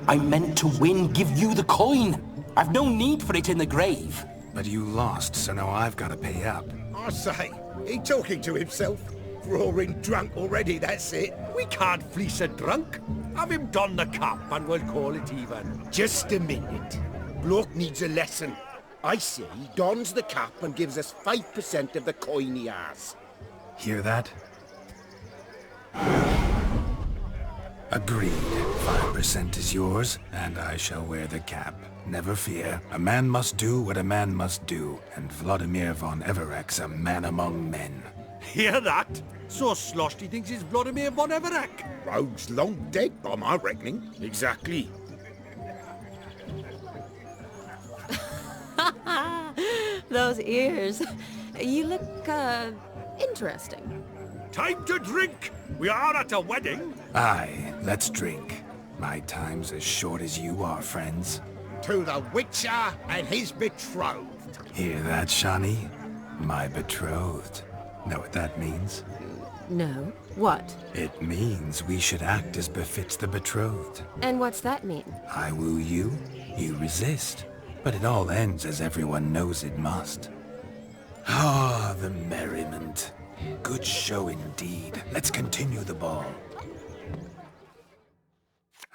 I meant to win, give you the coin. I've no need for it in the grave. But you lost, so now I've got to pay up. I say, he talking to himself. Roaring drunk already, that's it. We can't fleece a drunk. Have him don the cap and we'll call it even. Just a minute. Bloke needs a lesson. I say he dons the cap and gives us 5% of the coin he has. Hear that? Agreed. 5% is yours, and I shall wear the cap. Never fear. A man must do what a man must do, and Vladimir von Everek's a man among men. Hear that? So sloshed he thinks he's Vladimir von Everek. Rogue's long dead by my reckoning. Exactly. Those ears. You look, interesting. Time to drink! We are at a wedding. Aye, let's drink. My time's as short as you are, friends. To the Witcher and his betrothed. Hear that, Shani? My betrothed. Know what that means? No. What? It means we should act as befits the betrothed. And what's that mean? I woo you, you resist. But it all ends as everyone knows it must. Ah, the merriment. Good show indeed. Let's continue the ball.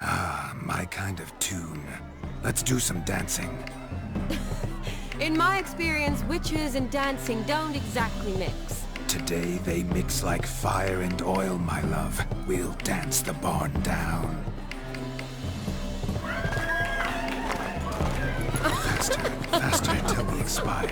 Ah, my kind of tune. Let's do some dancing. In my experience, witches and dancing don't exactly mix. Today they mix like fire and oil, my love. We'll dance the barn down. Faster, faster, till we expire.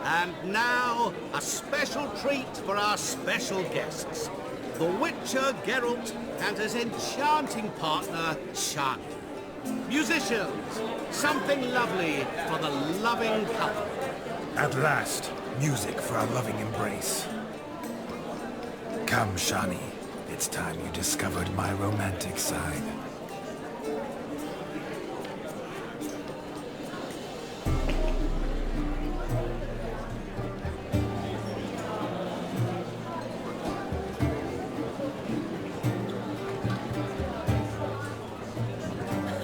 And now, a special treat for our special guests. The Witcher Geralt and his enchanting partner, Shani. Musicians, something lovely for the loving couple. At last, music for our loving embrace. Come, Shani. It's time you discovered my romantic side.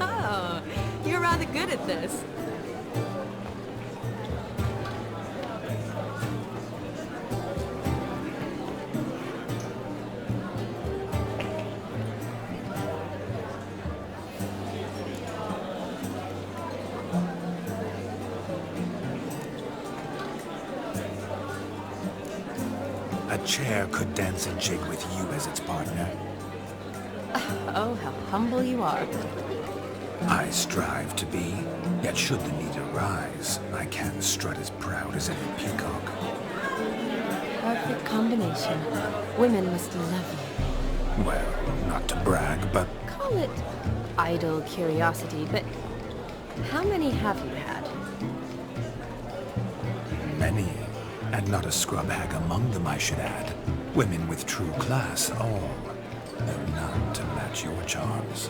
Oh, you're rather good at this. A chair could dance a jig with you as its partner. Oh, how humble you are. I strive to be, yet should the need arise, I can strut as proud as any peacock. Perfect combination. Women must love you. Well, not to brag, but Call it idle curiosity, but how many have you had? many. And not a scrub hag among them, I should add. Women with true class, all. Though none to match your charms.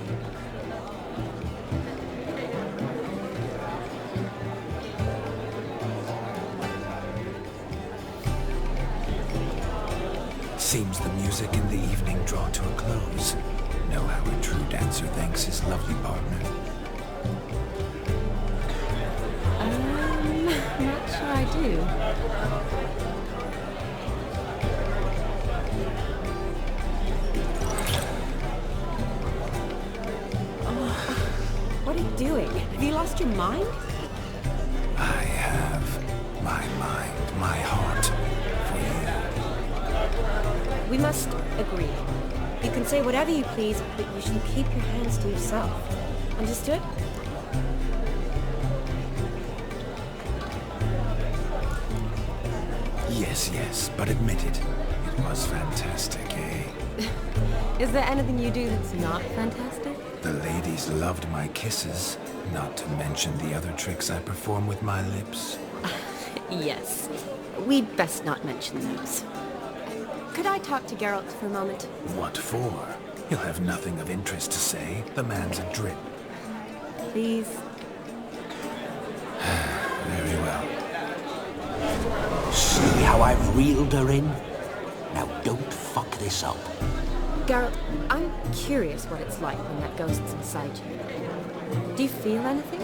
Seems the music in the evening draw to a close. Know how a true dancer thanks his lovely partner. Not sure I do. Oh, what are you doing? Have you lost your mind? my heart for you. We must agree. You can say whatever you please, but you should keep your hands to yourself. Understood? Yes, but admit it. It was fantastic, eh? Is there anything you do that's not fantastic? The ladies loved my kisses, not to mention the other tricks I perform with my lips. Yes. We'd best not mention those. Could I talk to Geralt for a moment? What for? He'll have nothing of interest to say. The man's a drip. Please. Very well. See how I've reeled her in? Now don't fuck this up. Geralt, I'm curious what it's like when that ghost's inside you. Do you feel anything?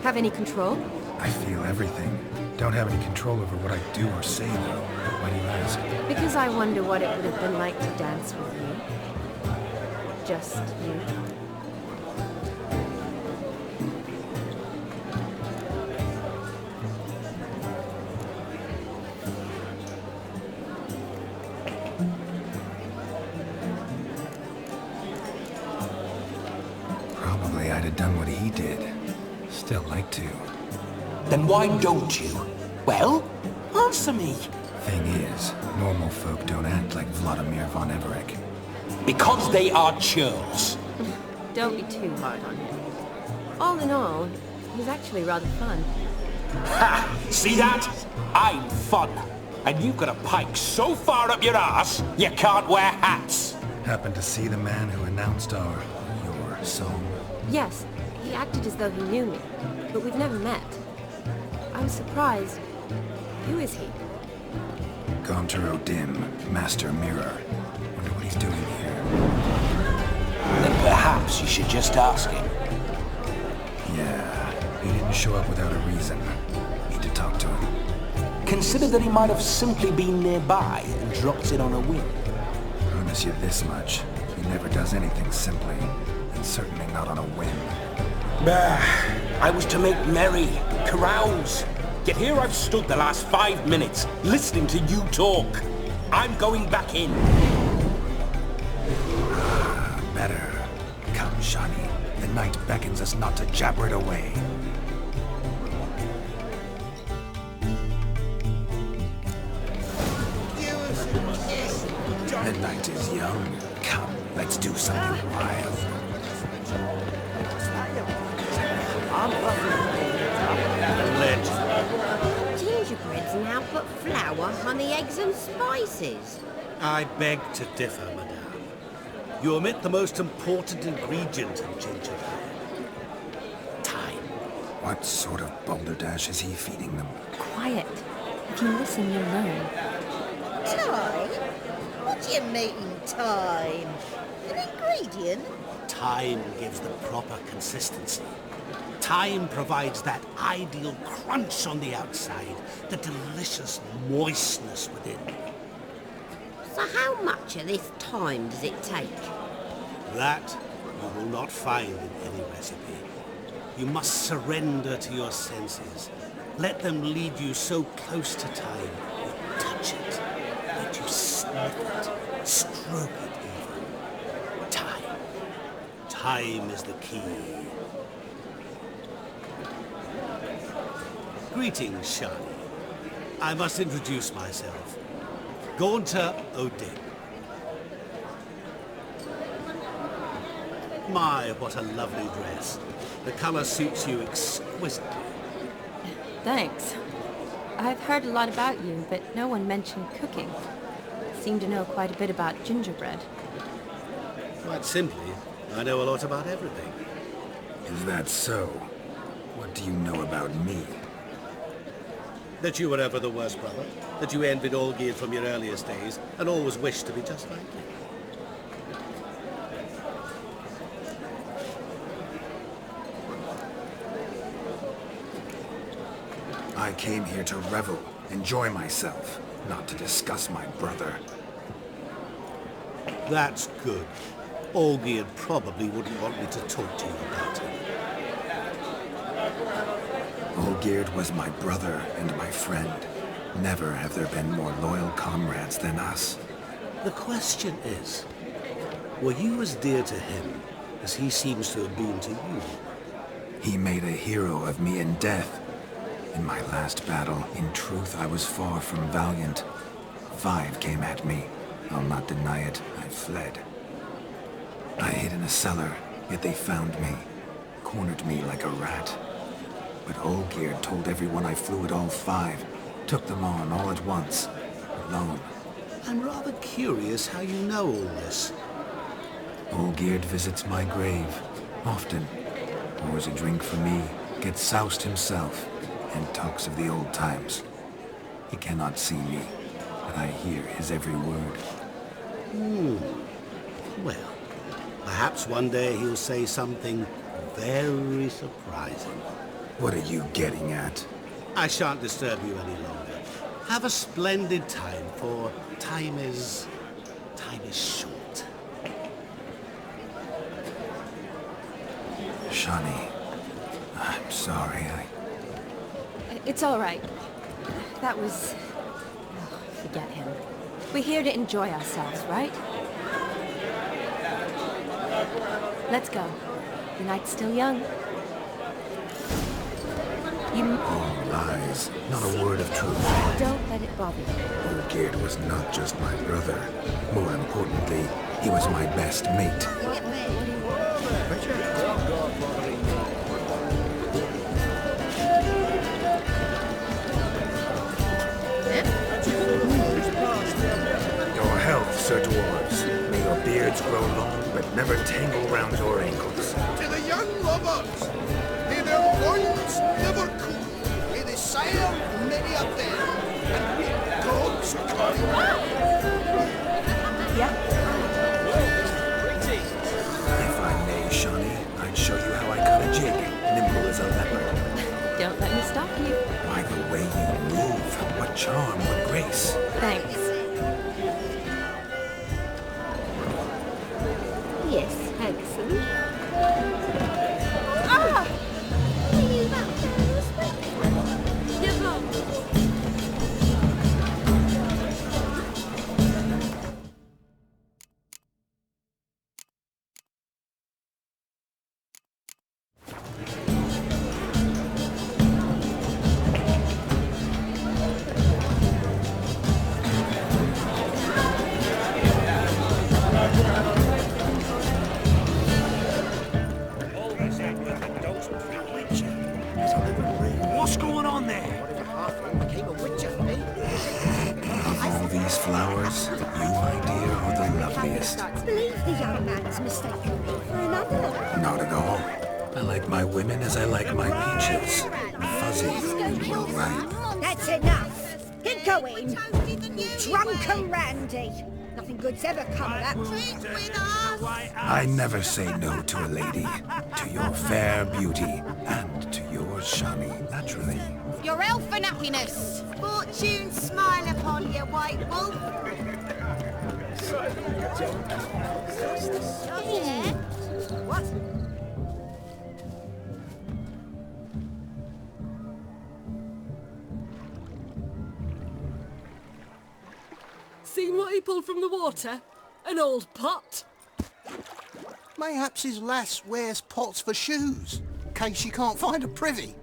Have any control? I feel everything. Don't have any control over what I do or say, though. Why do you ask? Because I wonder what it would have been like to dance with you. Just you. Probably I'd have done what he did. Still like to. Then why don't you? Well, answer me. Thing is, normal folk don't act like Vladimir von Everec. Because they are churls. Don't be too hard on him. All in all, he's actually rather fun. Ha! See that? I'm fun. And you've got a pike so far up your ass, you can't wear hats. Happened to see the man who announced your song? Yes, he acted as though he knew me, but we've never met. I was surprised. Who is he? Gaunter O'Dim, Master Mirror. Wonder what he's doing here. Then perhaps you should just ask him. Yeah, he didn't show up without a reason. Need to talk to him. Consider that he might have simply been nearby and dropped it on a whim. Promise you this much. He never does anything simply, and certainly not on a whim. Bah, I was to make merry, carouse. Yet here I've stood the last 5 minutes, listening to you talk. I'm going back in. Better. Come, Shani. The night beckons us not to jabber it away. The night is young. Come, let's do something wild. Gingerbread's now but flour, honey, eggs and spices. I beg to differ, madame. You omit the most important ingredient in gingerbread. Time. What sort of balderdash is he feeding them? Quiet. If you listen, you'll learn. Time? What do you mean, time? An ingredient? Time gives the proper consistency. Time provides that ideal crunch on the outside, the delicious moistness within. So how much of this time does it take? That you will not find in any recipe. You must surrender to your senses. Let them lead you so close to time, you touch it, that you sniff it, stroke it even. Time. Time is the key. Greetings, Shani. I must introduce myself. Gaunter O'Dim. My, what a lovely dress. The color suits you exquisitely. Thanks. I've heard a lot about you, but no one mentioned cooking. Seem to know quite a bit about gingerbread. Quite simply, I know a lot about everything. Is that so? What do you know about me? That you were ever the worst brother, that you envied Olgierd from your earliest days, and always wished to be just like him. I came here to revel, enjoy myself, not to discuss my brother. That's good. Olgierd probably wouldn't want me to talk to you about him. Olgierd was my brother and my friend. Never have there been more loyal comrades than us. The question is, were you as dear to him as he seems to have been to you? He made a hero of me in death. In my last battle, in truth, I was far from valiant. 5 came at me. I'll not deny it, I fled. I hid in a cellar, yet they found me. Cornered me like a rat. But Olgierd told everyone I flew at all 5. Took them on all at once, alone. I'm rather curious how you know all this. Olgierd visits my grave, often. Pours a drink for me, gets soused himself, and talks of the old times. He cannot see me, but I hear his every word. Well, perhaps one day he'll say something very surprising. What are you getting at? I shan't disturb you any longer. Have a splendid time, for time is short. Shani, I'm sorry, It's all right. That was... forget him. We're here to enjoy ourselves, right? Let's go. The night's still young. All lies, not a word of truth. Don't let it bother you. Olgierd was not just my brother. More importantly, he was my best mate. Your health, Sir Dwarves. May your beards grow long, but never tangle round your ankles. To the young lovers, may their loins never cool. May they sail many a day and meet God's coming. If I may, Shani, I'd show you how I cut a jig, nimble as a leopard. Don't let me stop you. By the way you move, what charm, what grace. Thanks. Yes, excellent. Ah! Are you that careless? Never. What's going on there? Of all these flowers, you, my dear, are the loveliest. Believe the young man's mistaken me for another. Not at all. I like my women as I like my peaches. Fuzzy and well ripe. That's enough. Get going. You drunken randy. Nothing good's ever come of that. I never say no to a lady. To your fair beauty, and to yours, Shani, naturally. Your elfin happiness. Fortune smile upon you, white wolf. Yeah. What? Seen what he pulled from the water? An old pot. Mayhaps his lass wears pots for shoes, in case she can't find a privy.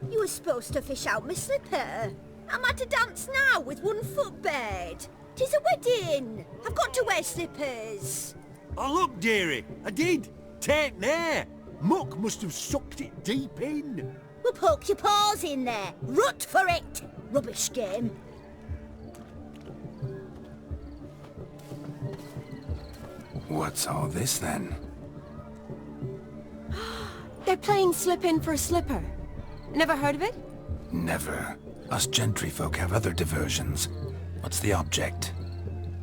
You were supposed to fish out my slipper. I'm at a dance now with 1 foot bared. 'Tis a wedding. I've got to wear slippers. Oh, look, dearie, I did. Take there. Muck must have sucked it deep in. Well, poke your paws in there. Rut for it. Rubbish game. What's all this then? They're playing slip in for a slipper. Never heard of it? Never. Us gentry folk have other diversions. What's the object?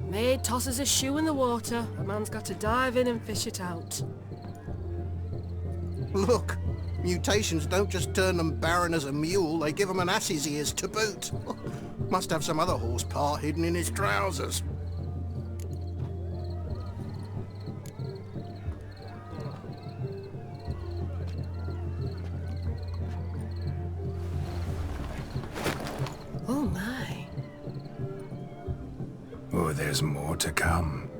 Maid tosses a shoe in the water. A man's got to dive in and fish it out. Look, mutations don't just turn them barren as a mule, they give them an ass's ears to boot. Must have some other horse part hidden in his trousers. there's more to come.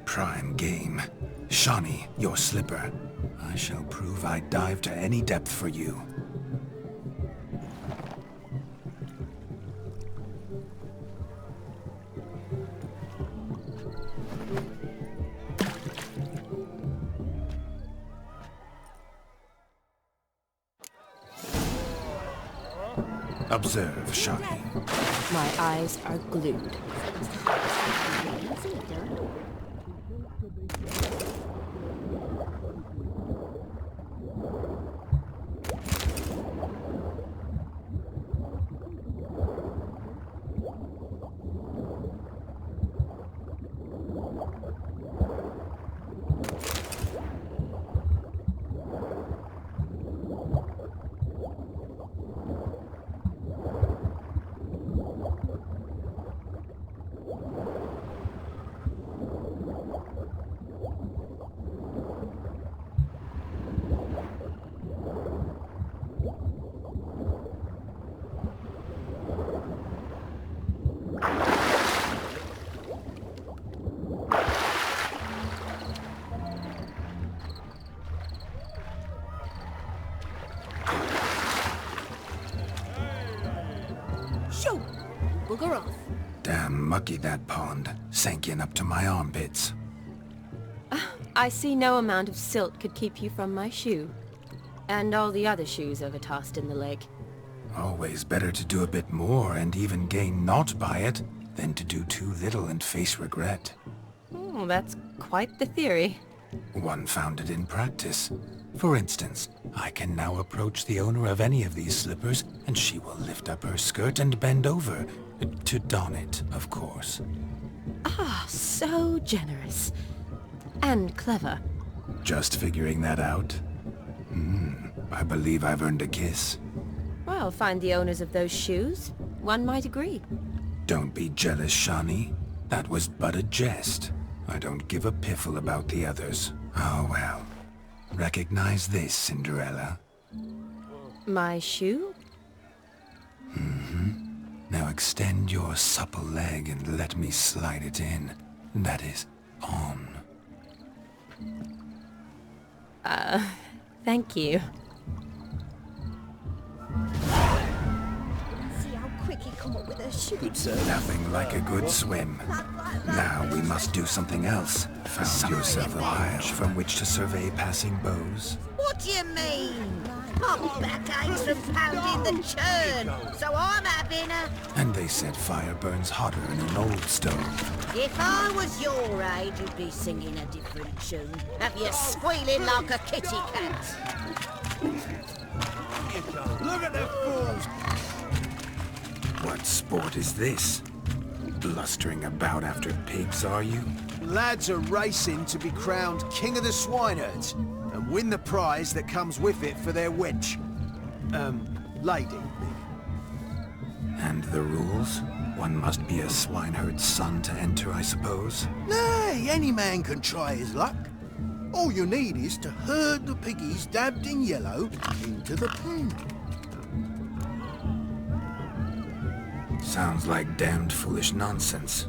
Prime game. Shani, your slipper. I shall prove I'd dive to any depth for you. Observe, Shani. My eyes are glued. Shoo! Bugger off. Damn mucky that pond. Sank in up to my armpits. I see no amount of silt could keep you from my shoe. And all the other shoes overtossed in the lake. Always better to do a bit more and even gain naught by it than to do too little and face regret. Oh, that's quite the theory. One founded in practice. For instance, I can now approach the owner of any of these slippers, and she will lift up her skirt and bend over. To don it, of course. Ah, so generous. And clever. Just figuring that out? I believe I've earned a kiss. Well, find the owners of those shoes. One might agree. Don't be jealous, Shani. That was but a jest. I don't give a piffle about the others. Oh well. Recognize this, Cinderella. My shoe? Now extend your supple leg and let me slide it in. That is, on. Thank you. See how quick he come up with a shoe. Good sir. Nothing like a good swim. Now we must do something else. Found yourself a pile from which to survey passing bows. What do you mean? My back aches from pounding the churn, so I'm having a... And they said fire burns hotter in an old stove. If I was your age, you'd be singing a different tune. Have you squealing like a kitty cat? Look at the fools! What sport is this? Blustering about after pigs, are you? Lads are racing to be crowned King of the Swineherds and win the prize that comes with it for their wench. Lady. And the rules? One must be a swineherd's son to enter, I suppose? Nay, any man can try his luck. All you need is to herd the piggies dabbed in yellow into the pen. Sounds like damned foolish nonsense.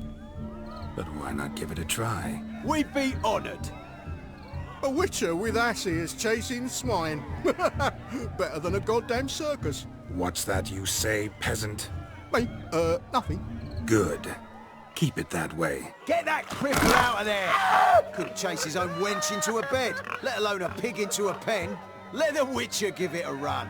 But why not give it a try? We'd be honoured. A witcher with asses chasing swine. Better than a goddamn circus. What's that you say, peasant? Mate, nothing. Good. Keep it that way. Get that cripple out of there! Couldn't chase his own wench into a bed, let alone a pig into a pen. Let the witcher give it a run.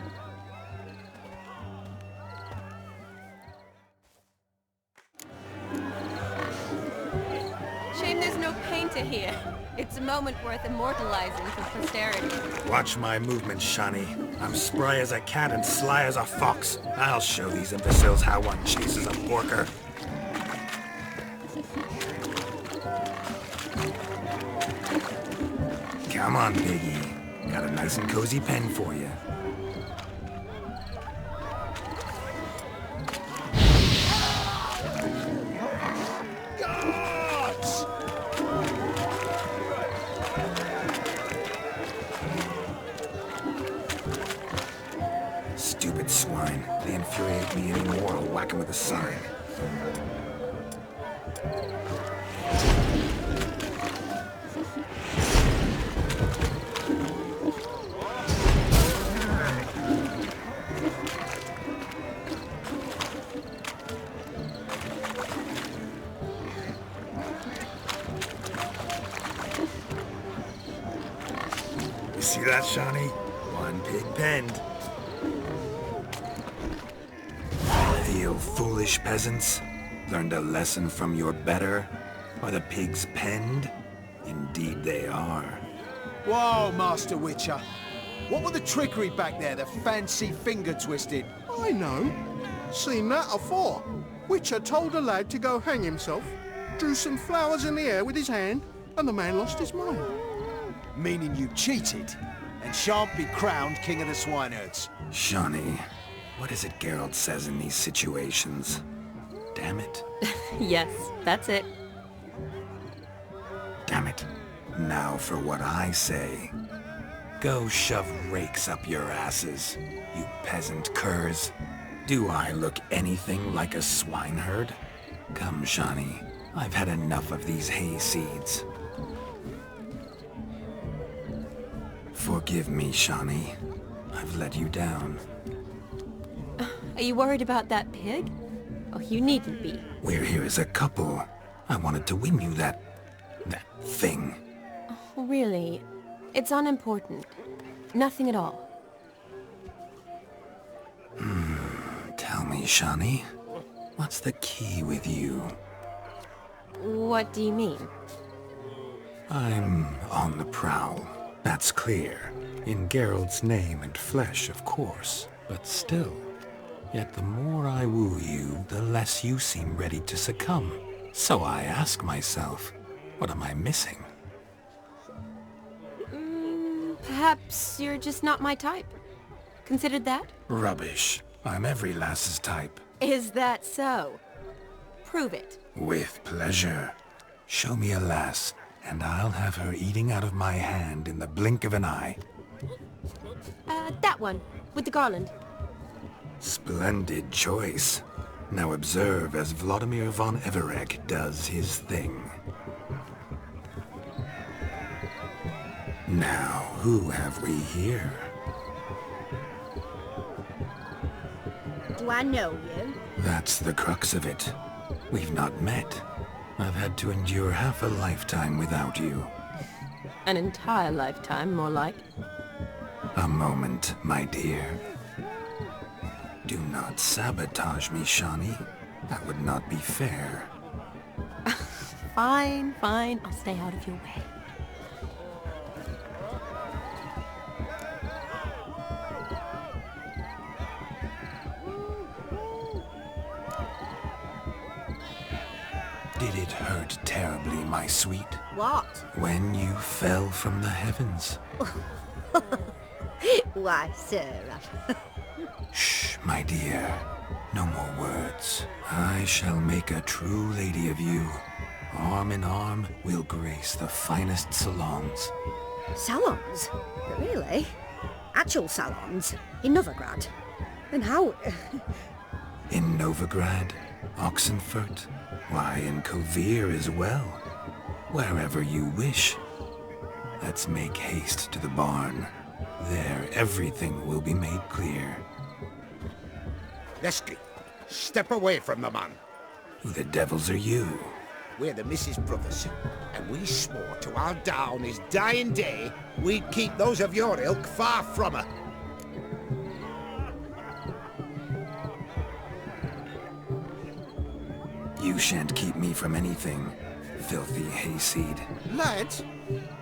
Shame there's no painter here. It's a moment worth immortalizing for posterity. Watch my movements, Shani. I'm spry as a cat and sly as a fox. I'll show these imbeciles how one chases a porker. Come on, piggy. Got a nice and cozy pen for you. Stupid swine. They infuriate me anymore. I'll whack 'em with a sign. You see that, Shawnee? One pig penned. Feel foolish peasants? Learned a lesson from your better? Are the pigs penned? Indeed they are. Whoa, Master Witcher. What were the trickery back there, the fancy finger twisting? I know. Seen that afore. Witcher told a lad to go hang himself, drew some flowers in the air with his hand, and the man lost his mind. Meaning you cheated, and shan't be crowned King of the Swineherds. Shawnee, what is it Geralt says in these situations? Damn it. Yes, that's it. Damn it. Now for what I say. Go shove rakes up your asses, you peasant curs. Do I look anything like a swineherd? Come, Shawnee. I've had enough of these hay seeds. Forgive me, Shawnee. I've let you down. Are you worried about that pig? Oh, you needn't be. We're here as a couple. I wanted to win you that thing. Oh, really? It's unimportant. Nothing at all. Tell me, Shawnee, what's the key with you? What do you mean? I'm on the prowl. That's clear. In Geralt's name and flesh, of course. But still. Yet the more I woo you, the less you seem ready to succumb. So I ask myself, what am I missing? Perhaps you're just not my type. Considered that? Rubbish. I'm every lass's type. Is that so? Prove it. With pleasure. Show me a lass, and I'll have her eating out of my hand in the blink of an eye. That one, with the garland. Splendid choice. Now observe as Vladimir von Everec does his thing. Now, who have we here? Do I know you? That's the crux of it. We've not met. I've had to endure half a lifetime without you. An entire lifetime, more like. A moment, my dear. Do not sabotage me, Shawnee. That would not be fair. Fine, fine. I'll stay out of your way. Did it hurt terribly, my sweet? What? When you fell from the heavens. Why, Sarah. Shh, my dear. No more words. I shall make a true lady of you. Arm in arm, we'll grace the finest salons. Salons? Really? Actual salons? In Novigrad? And how... In Novigrad, Oxenfurt, why, in Kovir as well. Wherever you wish. Let's make haste to the barn. There, everything will be made clear. Leslie, step away from the man. Who the devils are you? We're the Mrs. Brothers, and we swore to our down his dying day we'd keep those of your ilk far from her. You shan't keep me from anything, filthy hayseed. Lads,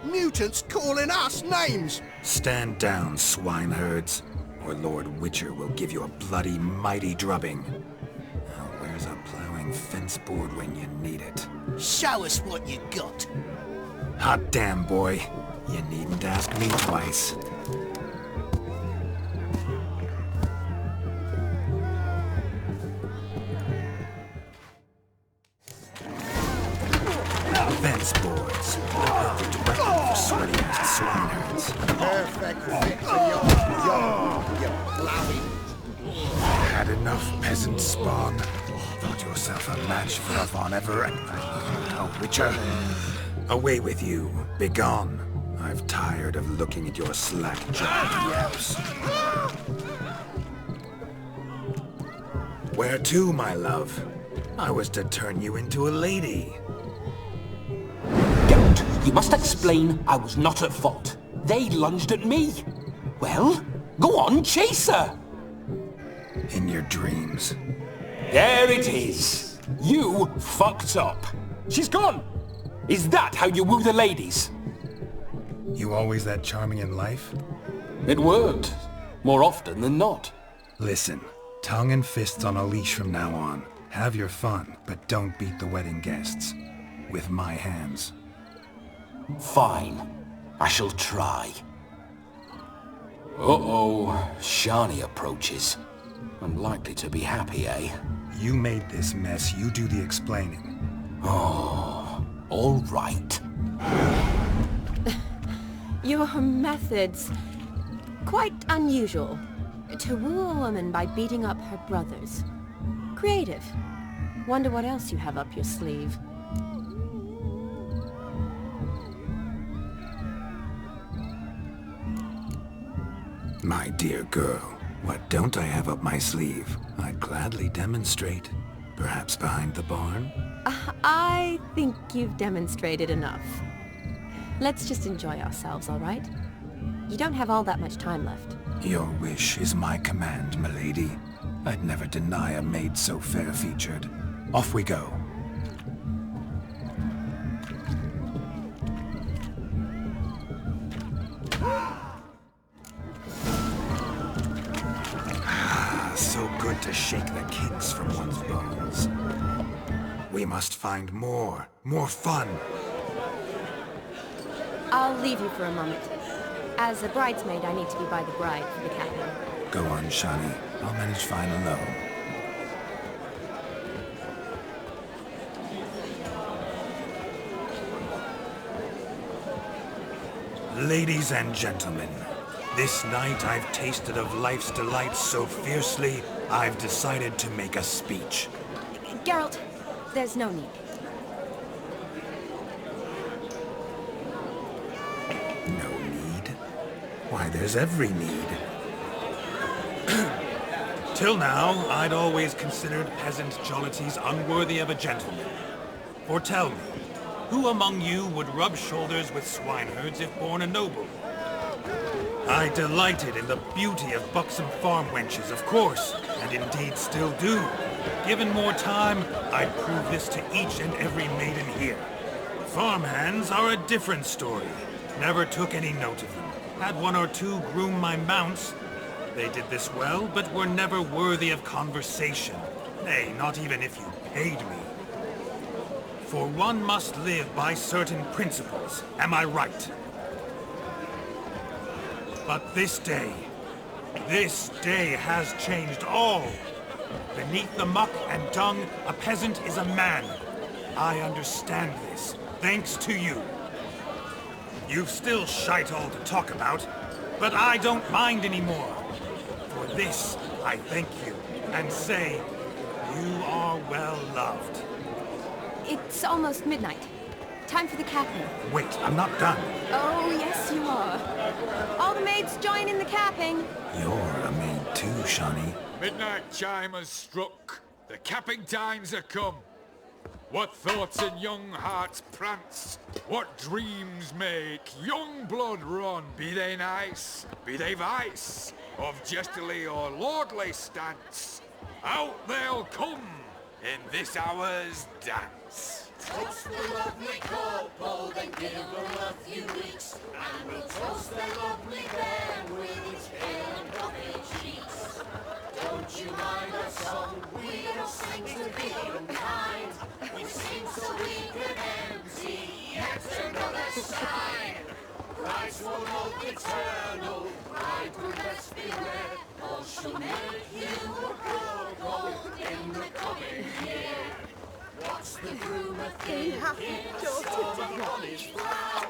mutants calling us names! Stand down, swineherds, or Lord Witcher will give you a bloody mighty drubbing. Now, where's a plowing fence board when you need it? Show us what you got. Hot damn, boy. You needn't ask me twice. Fence boards. Perfect weapon for sweaty-ass swineherds. Perfect fit for your plowing Had enough, peasant spawn. Thought yourself a match for a Von Everett. Oh, Witcher. Away with you. Begone. I've tired of looking at your slack-jawed yaps. Where to, my love? I was to turn you into a lady. Geralt, you must explain I was not at fault. They lunged at me. Well, go on, chase her. In your dreams. There it is. You fucked up. She's gone. Is that how you woo the ladies? You always that charming in life? It worked. More often than not. Listen, tongue and fists on a leash from now on. Have your fun, but don't beat the wedding guests. With my hands. Fine. I shall try. Uh-oh. Shani approaches. Unlikely to be happy, eh? You made this mess. You do the explaining. Oh, all right. Your methods... quite unusual. To woo a woman by beating up her brothers. Creative. Wonder what else you have up your sleeve. My dear girl, what don't I have up my sleeve? I'd gladly demonstrate. Perhaps behind the barn? I think you've demonstrated enough. Let's just enjoy ourselves, all right? You don't have all that much time left. Your wish is my command, milady. I'd never deny a maid so fair-featured. Off we go. So good to shake the kinks from one's bones. We must find more fun. I'll leave you for a moment. As a bridesmaid, I need to be by the bride for the capping. Go on, Shani. I'll manage fine alone. Ladies and gentlemen, this night I've tasted of life's delights so fiercely, I've decided to make a speech. Geralt, there's no need. No need? Why, there's every need. Till now, I'd always considered peasant jollities unworthy of a gentleman. For tell me, who among you would rub shoulders with swineherds if born a noble? I delighted in the beauty of buxom farm wenches, of course, and indeed still do. Given more time, I'd prove this to each and every maiden here. Farmhands are a different story. Never took any note of them. Had one or two groom my mounts. They did this well, but were never worthy of conversation. Nay, not even if you paid me. For one must live by certain principles, am I right? But this day has changed all. Beneath the muck and dung, a peasant is a man. I understand this, thanks to you. You've still shite all to talk about, but I don't mind anymore. For this, I thank you, and say, you are well loved. It's almost midnight. Time for the capping. Wait, I'm not done. Oh, yes you are. All the maids join in the capping. You're a maid too, Shani. Midnight chime has struck. The capping times are come. What thoughts in young hearts prance? What dreams make young blood run? Be they nice, be they vice, of jestily or lordly stance, out they'll come in this hour's dance. Toast the lovely couple, then give them a few weeks, and we'll toast the lovely bairn with its pale and puffy cheeks. Don't you mind our song? We don't sing to be unkind. We sing so we can empty yet another side. Christ will hold eternal, bridegroom let's beware, or she'll make you a couple in the coming year. What's the rumour thing? On his brow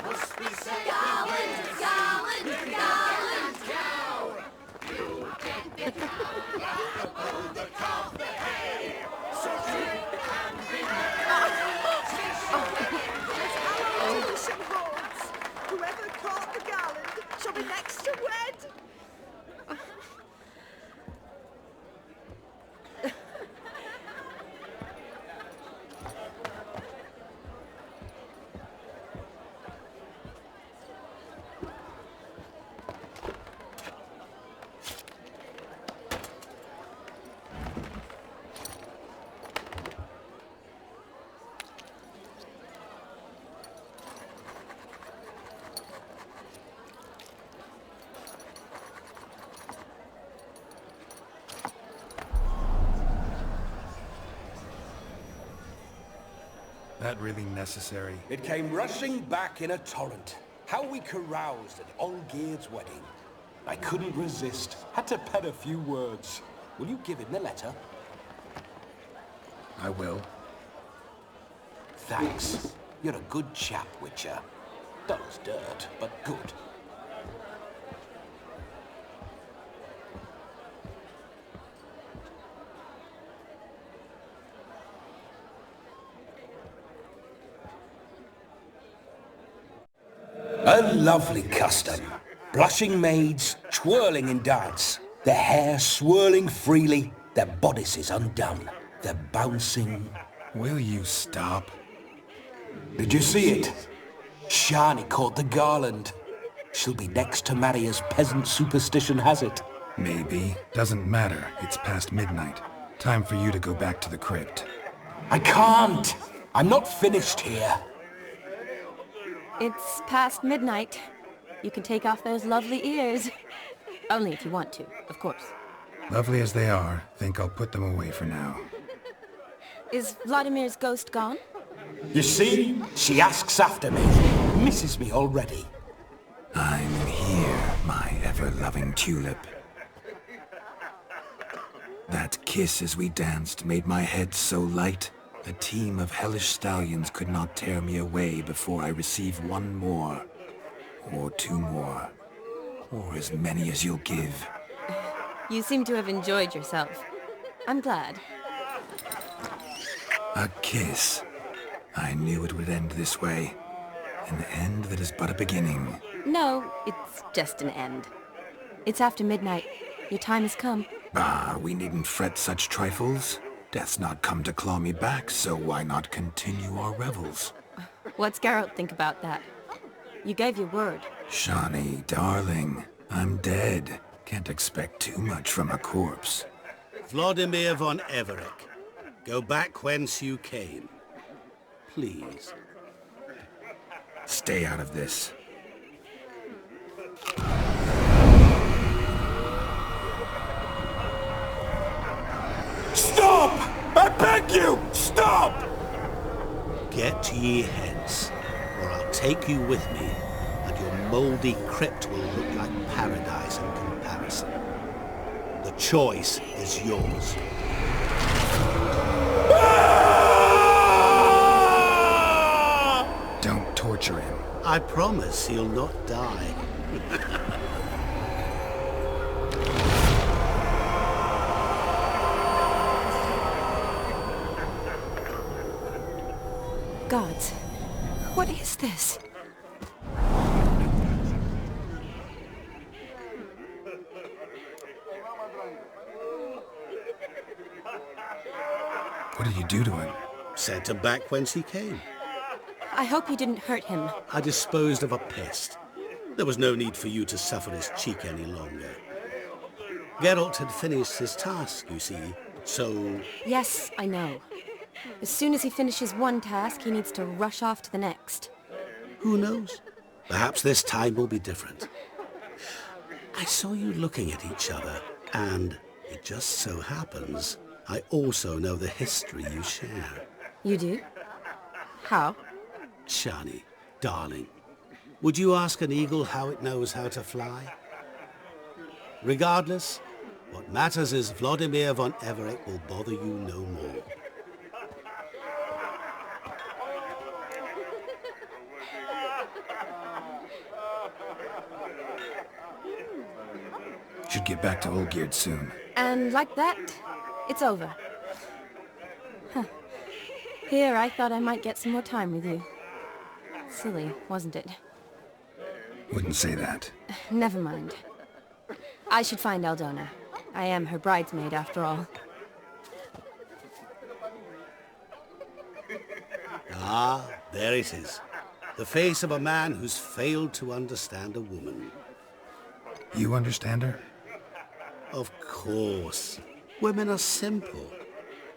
must be said. Garland, garland, garland, cow. You'll get Tradition holds. Whoever caught the garland shall be next to wed. That really necessary? It came rushing back in a torrent. How we caroused at Olgierd's wedding. I couldn't resist. Had to pen a few words. Will you give him the letter? I will. Thanks. You're a good chap, Witcher. Dull as dirt, but good. A lovely custom. Blushing maids, twirling in dance. Their hair swirling freely, their bodices undone. They're bouncing. Will you stop? Did you see it? Shani caught the garland. She'll be next to marry as peasant superstition has it. Maybe. Doesn't matter. It's past midnight. Time for you to go back to the crypt. I can't! I'm not finished here. It's past midnight. You can take off those lovely ears. Only if you want to, of course. Lovely as they are, think I'll put them away for now. Is Vladimir's ghost gone? You see? She asks after me. Misses me already. I'm here, my ever-loving tulip. That kiss as we danced made my head so light. A team of hellish stallions could not tear me away before I receive one more. Or two more. Or as many as you'll give. You seem to have enjoyed yourself. I'm glad. A kiss. I knew it would end this way. An end that is but a beginning. No, it's just an end. It's after midnight. Your time has come. Ah, we needn't fret such trifles. Death's not come to claw me back, so why not continue our revels? What's Geralt think about that? You gave your word. Shani, darling, I'm dead. Can't expect too much from a corpse. Vladimir von Everec, go back whence you came. Please. Stay out of this. Stop! I beg you! Stop! Get ye hence, or I'll take you with me, and your mouldy crypt will look like paradise in comparison. The choice is yours. Don't torture him. I promise he'll not die. Gods, what is this? What did you do to him? Sent him back whence he came. I hope you didn't hurt him. I disposed of a pest. There was no need for you to suffer his cheek any longer. Geralt had finished his task, you see, so... Yes, I know. As soon as he finishes one task, he needs to rush off to the next. Who knows? Perhaps this time will be different. I saw you looking at each other, and it just so happens I also know the history you share. You do? How? Shani, darling, would you ask an eagle how it knows how to fly? Regardless, what matters is Vladimir von Everec will bother you no more. Should should get back to Olgierd soon. And like that, it's over. Huh. Here, I thought I might get some more time with you. Silly, wasn't it? Wouldn't say that. Never mind. I should find Aldona. I am her bridesmaid, after all. Ah, there it is. The face of a man who's failed to understand a woman. You understand her? Of course. Women are simple.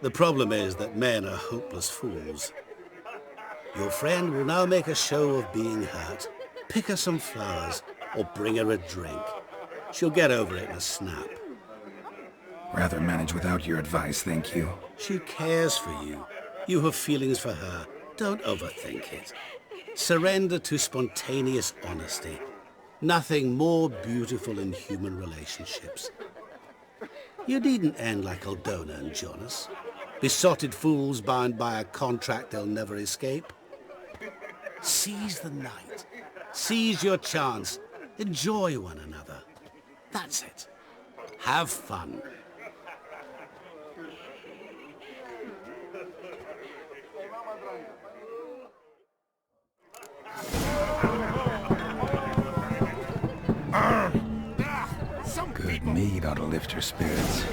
The problem is that men are hopeless fools. Your friend will now make a show of being hurt. Pick her some flowers, or bring her a drink. She'll get over it in a snap. Rather manage without your advice, thank you. She cares for you. You have feelings for her. Don't overthink it. Surrender to spontaneous honesty. Nothing more beautiful in human relationships. You needn't end like Aldona and Jonas. Besotted fools bound by a contract they'll never escape. Seize the night. Seize your chance. Enjoy one another. That's it. Have fun. Good mead ought to lift her spirits.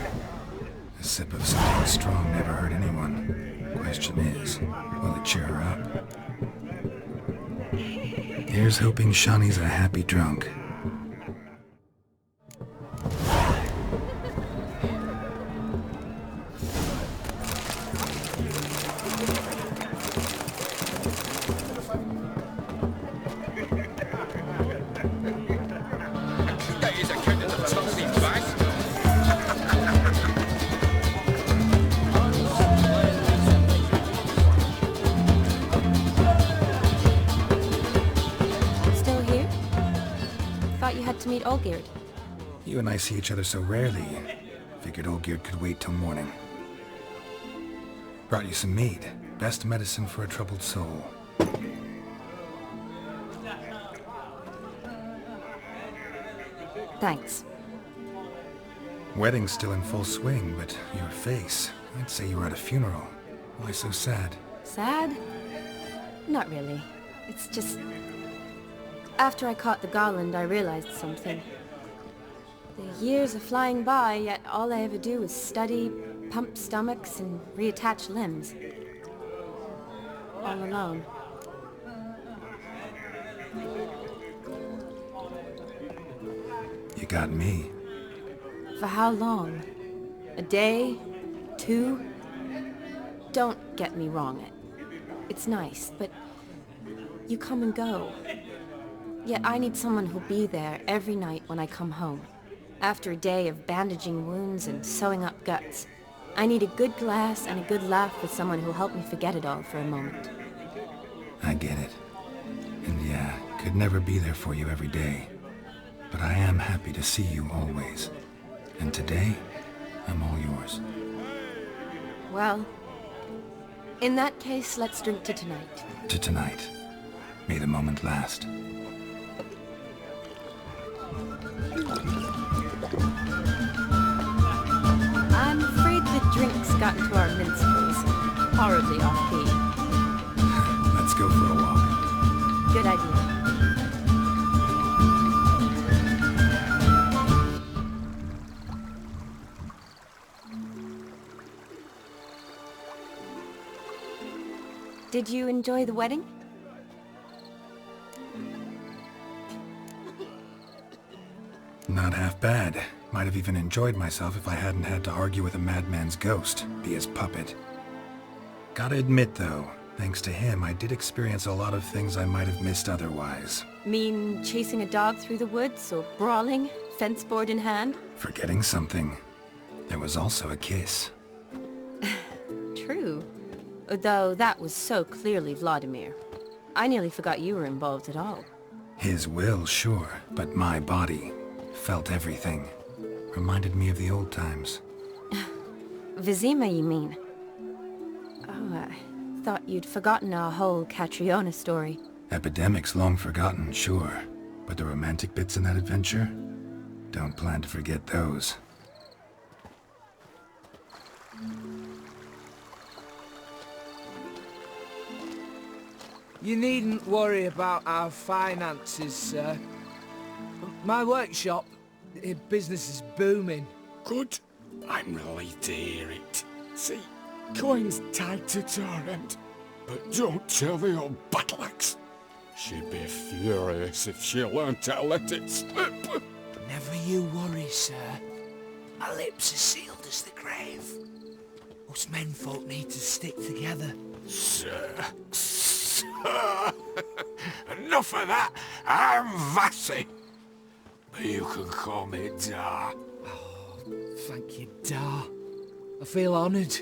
A sip of something strong never hurt anyone. Question is, will it cheer her up? Here's hoping Shani's a happy drunk. To meet Olgierd. You and I see each other so rarely. Figured Olgierd could wait till morning. Brought you some mead. Best medicine for a troubled soul. Thanks. Wedding's still in full swing, but your face, I'd say you were at a funeral. Why so sad? Sad? Not really. It's just... After I caught the garland, I realized something. The years are flying by, yet all I ever do is study, pump stomachs, and reattach limbs. All alone. You got me. For how long? A day? 2? Don't get me wrong. It's nice, but you come and go. Yet I need someone who'll be there every night when I come home. After a day of bandaging wounds and sewing up guts, I need a good glass and a good laugh with someone who'll help me forget it all for a moment. I get it. And yeah, could never be there for you every day. But I am happy to see you always. And today, I'm all yours. Well, in that case, let's drink to tonight. To tonight. May the moment last. I'm afraid the drinks got into our minstrels. Horribly off-key. Let's go for a walk. Good idea. Did you enjoy the wedding? Not half bad. Might have even enjoyed myself if I hadn't had to argue with a madman's ghost, be his puppet. Gotta admit though, thanks to him I did experience a lot of things I might have missed otherwise. Mean chasing a dog through the woods, or brawling, fence board in hand? Forgetting something. There was also a kiss. True. Though that was so clearly Vladimir. I nearly forgot you were involved at all. His will, sure, but my body felt everything. Reminded me of the old times. Vizima, you mean? Oh, I thought you'd forgotten our whole Catriona story. Epidemics long forgotten, sure. But the romantic bits in that adventure? Don't plan to forget those. You needn't worry about our finances, sir. My workshop, business is booming. Good. I'm relieved to hear it. See, coin's tied to Torrent. But don't tell the old battleaxe. She'd be furious if she learned to let it slip. Never you worry, sir. My lips are sealed as the grave. Us menfolk need to stick together. Sir. Enough of that. I'm Vassy. But you can call me Dar. Oh, thank you, Dar. I feel honoured.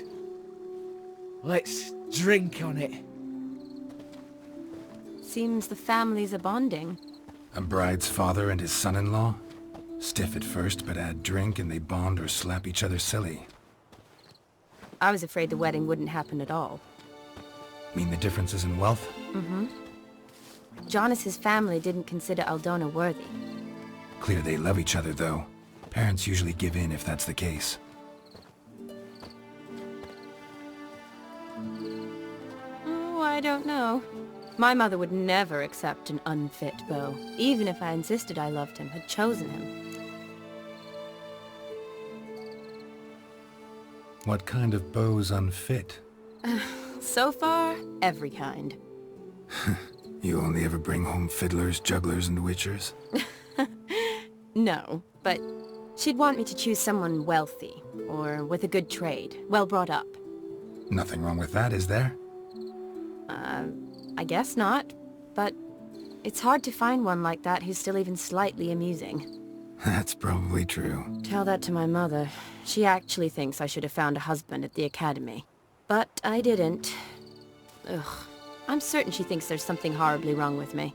Let's drink on it. Seems the families are bonding. A bride's father and his son-in-law? Stiff at first, but add drink and they bond or slap each other silly. I was afraid the wedding wouldn't happen at all. Mean the differences in wealth? Mm-hmm. Jonas's family didn't consider Aldona worthy. Clear they love each other, though. Parents usually give in if that's the case. Oh, I don't know. My mother would never accept an unfit beau, even if I insisted I loved him, had chosen him. What kind of beau's unfit? So far, every kind. You only ever bring home fiddlers, jugglers, and witchers? No, but she'd want me to choose someone wealthy, or with a good trade, well brought up. Nothing wrong with that, is there? I guess not, but it's hard to find one like that who's still even slightly amusing. That's probably true. Tell that to my mother. She actually thinks I should have found a husband at the academy. But I didn't. Ugh. I'm certain she thinks there's something horribly wrong with me.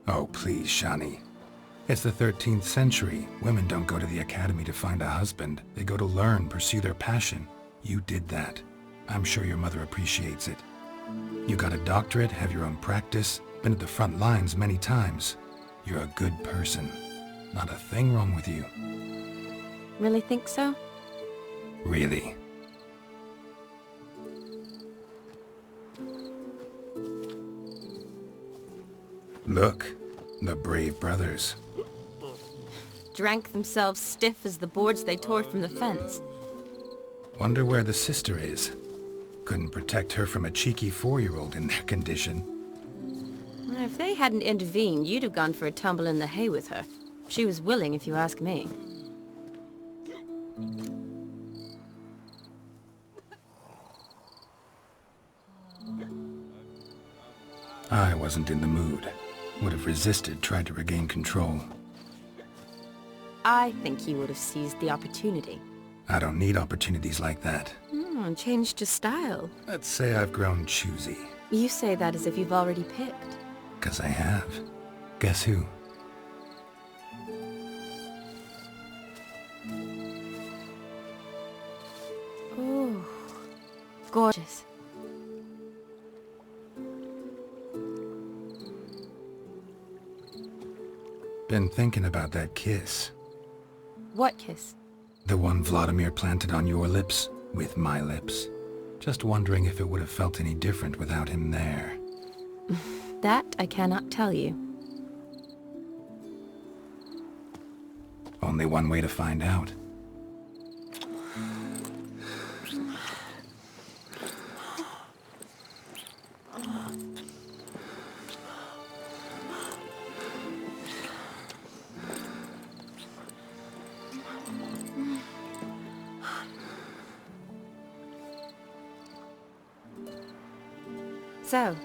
Oh, please, Shani. It's the 13th century. Women don't go to the academy to find a husband. They go to learn, pursue their passion. You did that. I'm sure your mother appreciates it. You got a doctorate, have your own practice, been at the front lines many times. You're a good person. Not a thing wrong with you. Really think so? Really. Look, the brave brothers. Drank themselves stiff as the boards they tore from the fence. Wonder where the sister is. Couldn't protect her from a cheeky 4-year-old in their condition. If they hadn't intervened, you'd have gone for a tumble in the hay with her. She was willing, if you ask me. I wasn't in the mood. Would have resisted, tried to regain control. I think you would have seized the opportunity. I don't need opportunities like that. Changed your style. Let's say I've grown choosy. You say that as if you've already picked. 'Cause I have. Guess who? Oh, gorgeous. Been thinking about that kiss. What kiss? The one Vladimir planted on your lips, with my lips. Just wondering if it would have felt any different without him there. That I cannot tell you. Only one way to find out. So,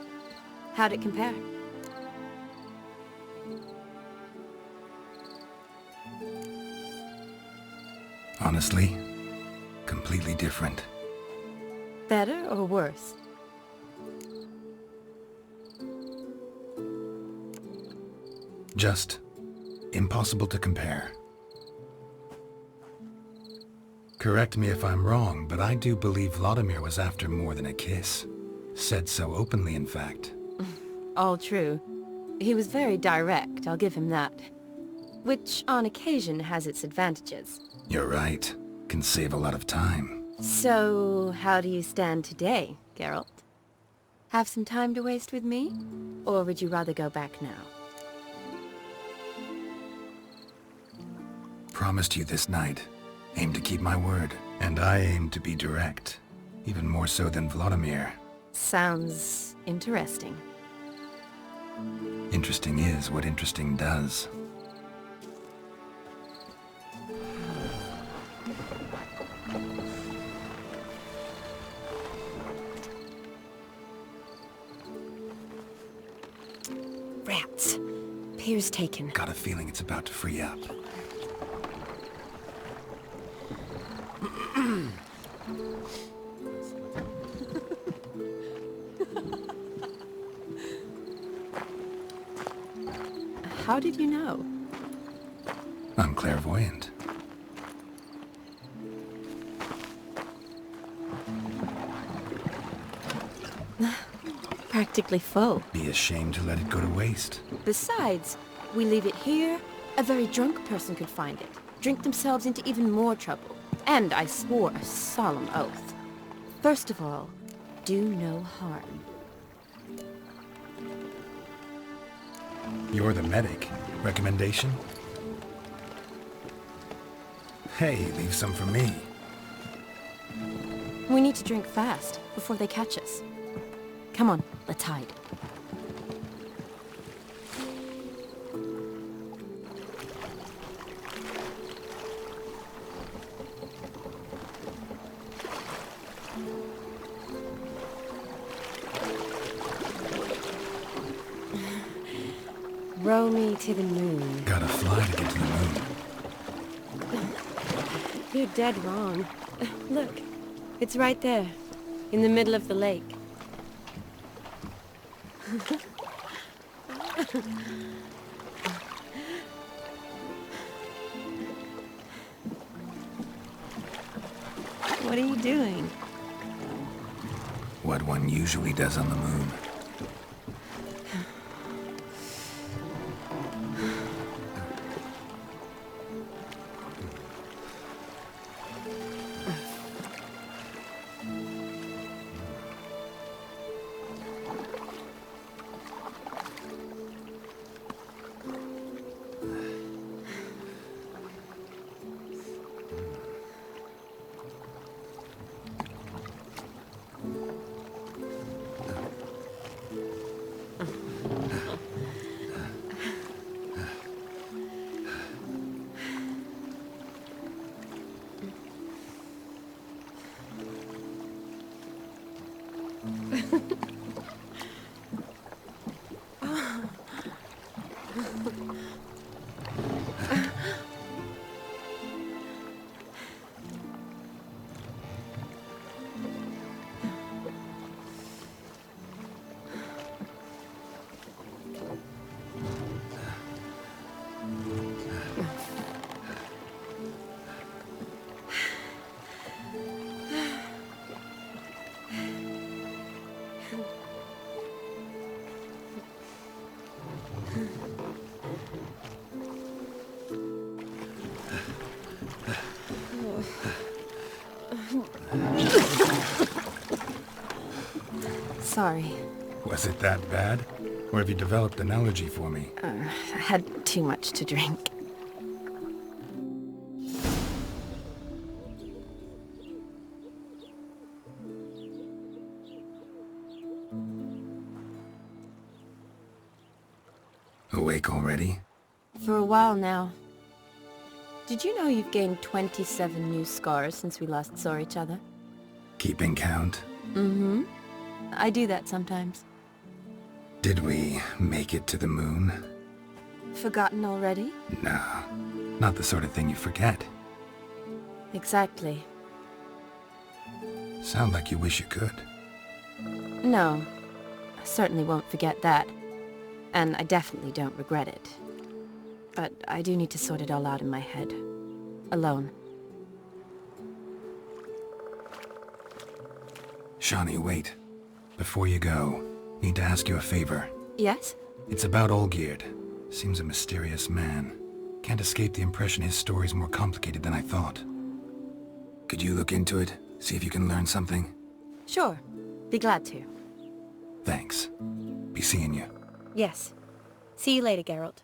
how'd it compare? Honestly, completely different. Better or worse? Just impossible to compare. Correct me if I'm wrong, but I do believe Vladimir was after more than a kiss. Said so openly, in fact. All true. He was very direct, I'll give him that. which on occasion has its advantages. You're right. Can save a lot of time. So, how do you stand today, Geralt? Have some time to waste with me? Or would you rather go back now? Promised you this night. Aim to keep my word. And I aim to be direct. Even more so than Vladimir. Sounds interesting. Interesting is what interesting does. Rats. Pier's taken. Got a feeling it's about to free up. How did you know? I'm clairvoyant. Practically full. Be ashamed to let it go to waste. Besides, we leave it here, a very drunk person could find it, drink themselves into even more trouble. And I swore a solemn oath. First of all, do no harm. You're the medic. Recommendation? Hey, leave some for me. We need to drink fast, before they catch us. Come on, let's hide. Row me to the moon. Gotta fly to get to the moon. You're dead wrong. Look, it's right there, in the middle of the lake. What are you doing? What one usually does on the moon. Sorry. Was it that bad? Or have you developed an allergy for me? I had too much to drink. Awake already? For a while now. Did you know you've gained 27 new scars since we last saw each other? Keeping count? Mm-hmm. I do that sometimes. Did we make it to the moon? Forgotten already? No, not the sort of thing you forget. Exactly. Sound like you wish you could. No, I certainly won't forget that. And I definitely don't regret it. But I do need to sort it all out in my head. Alone. Shani, wait. Before you go, need to ask you a favor. Yes? It's about Olgierd. Seems a mysterious man. Can't escape the impression his story's more complicated than I thought. Could you look into it? See if you can learn something? Sure. Be glad to. Thanks. Be seeing you. Yes. See you later, Geralt.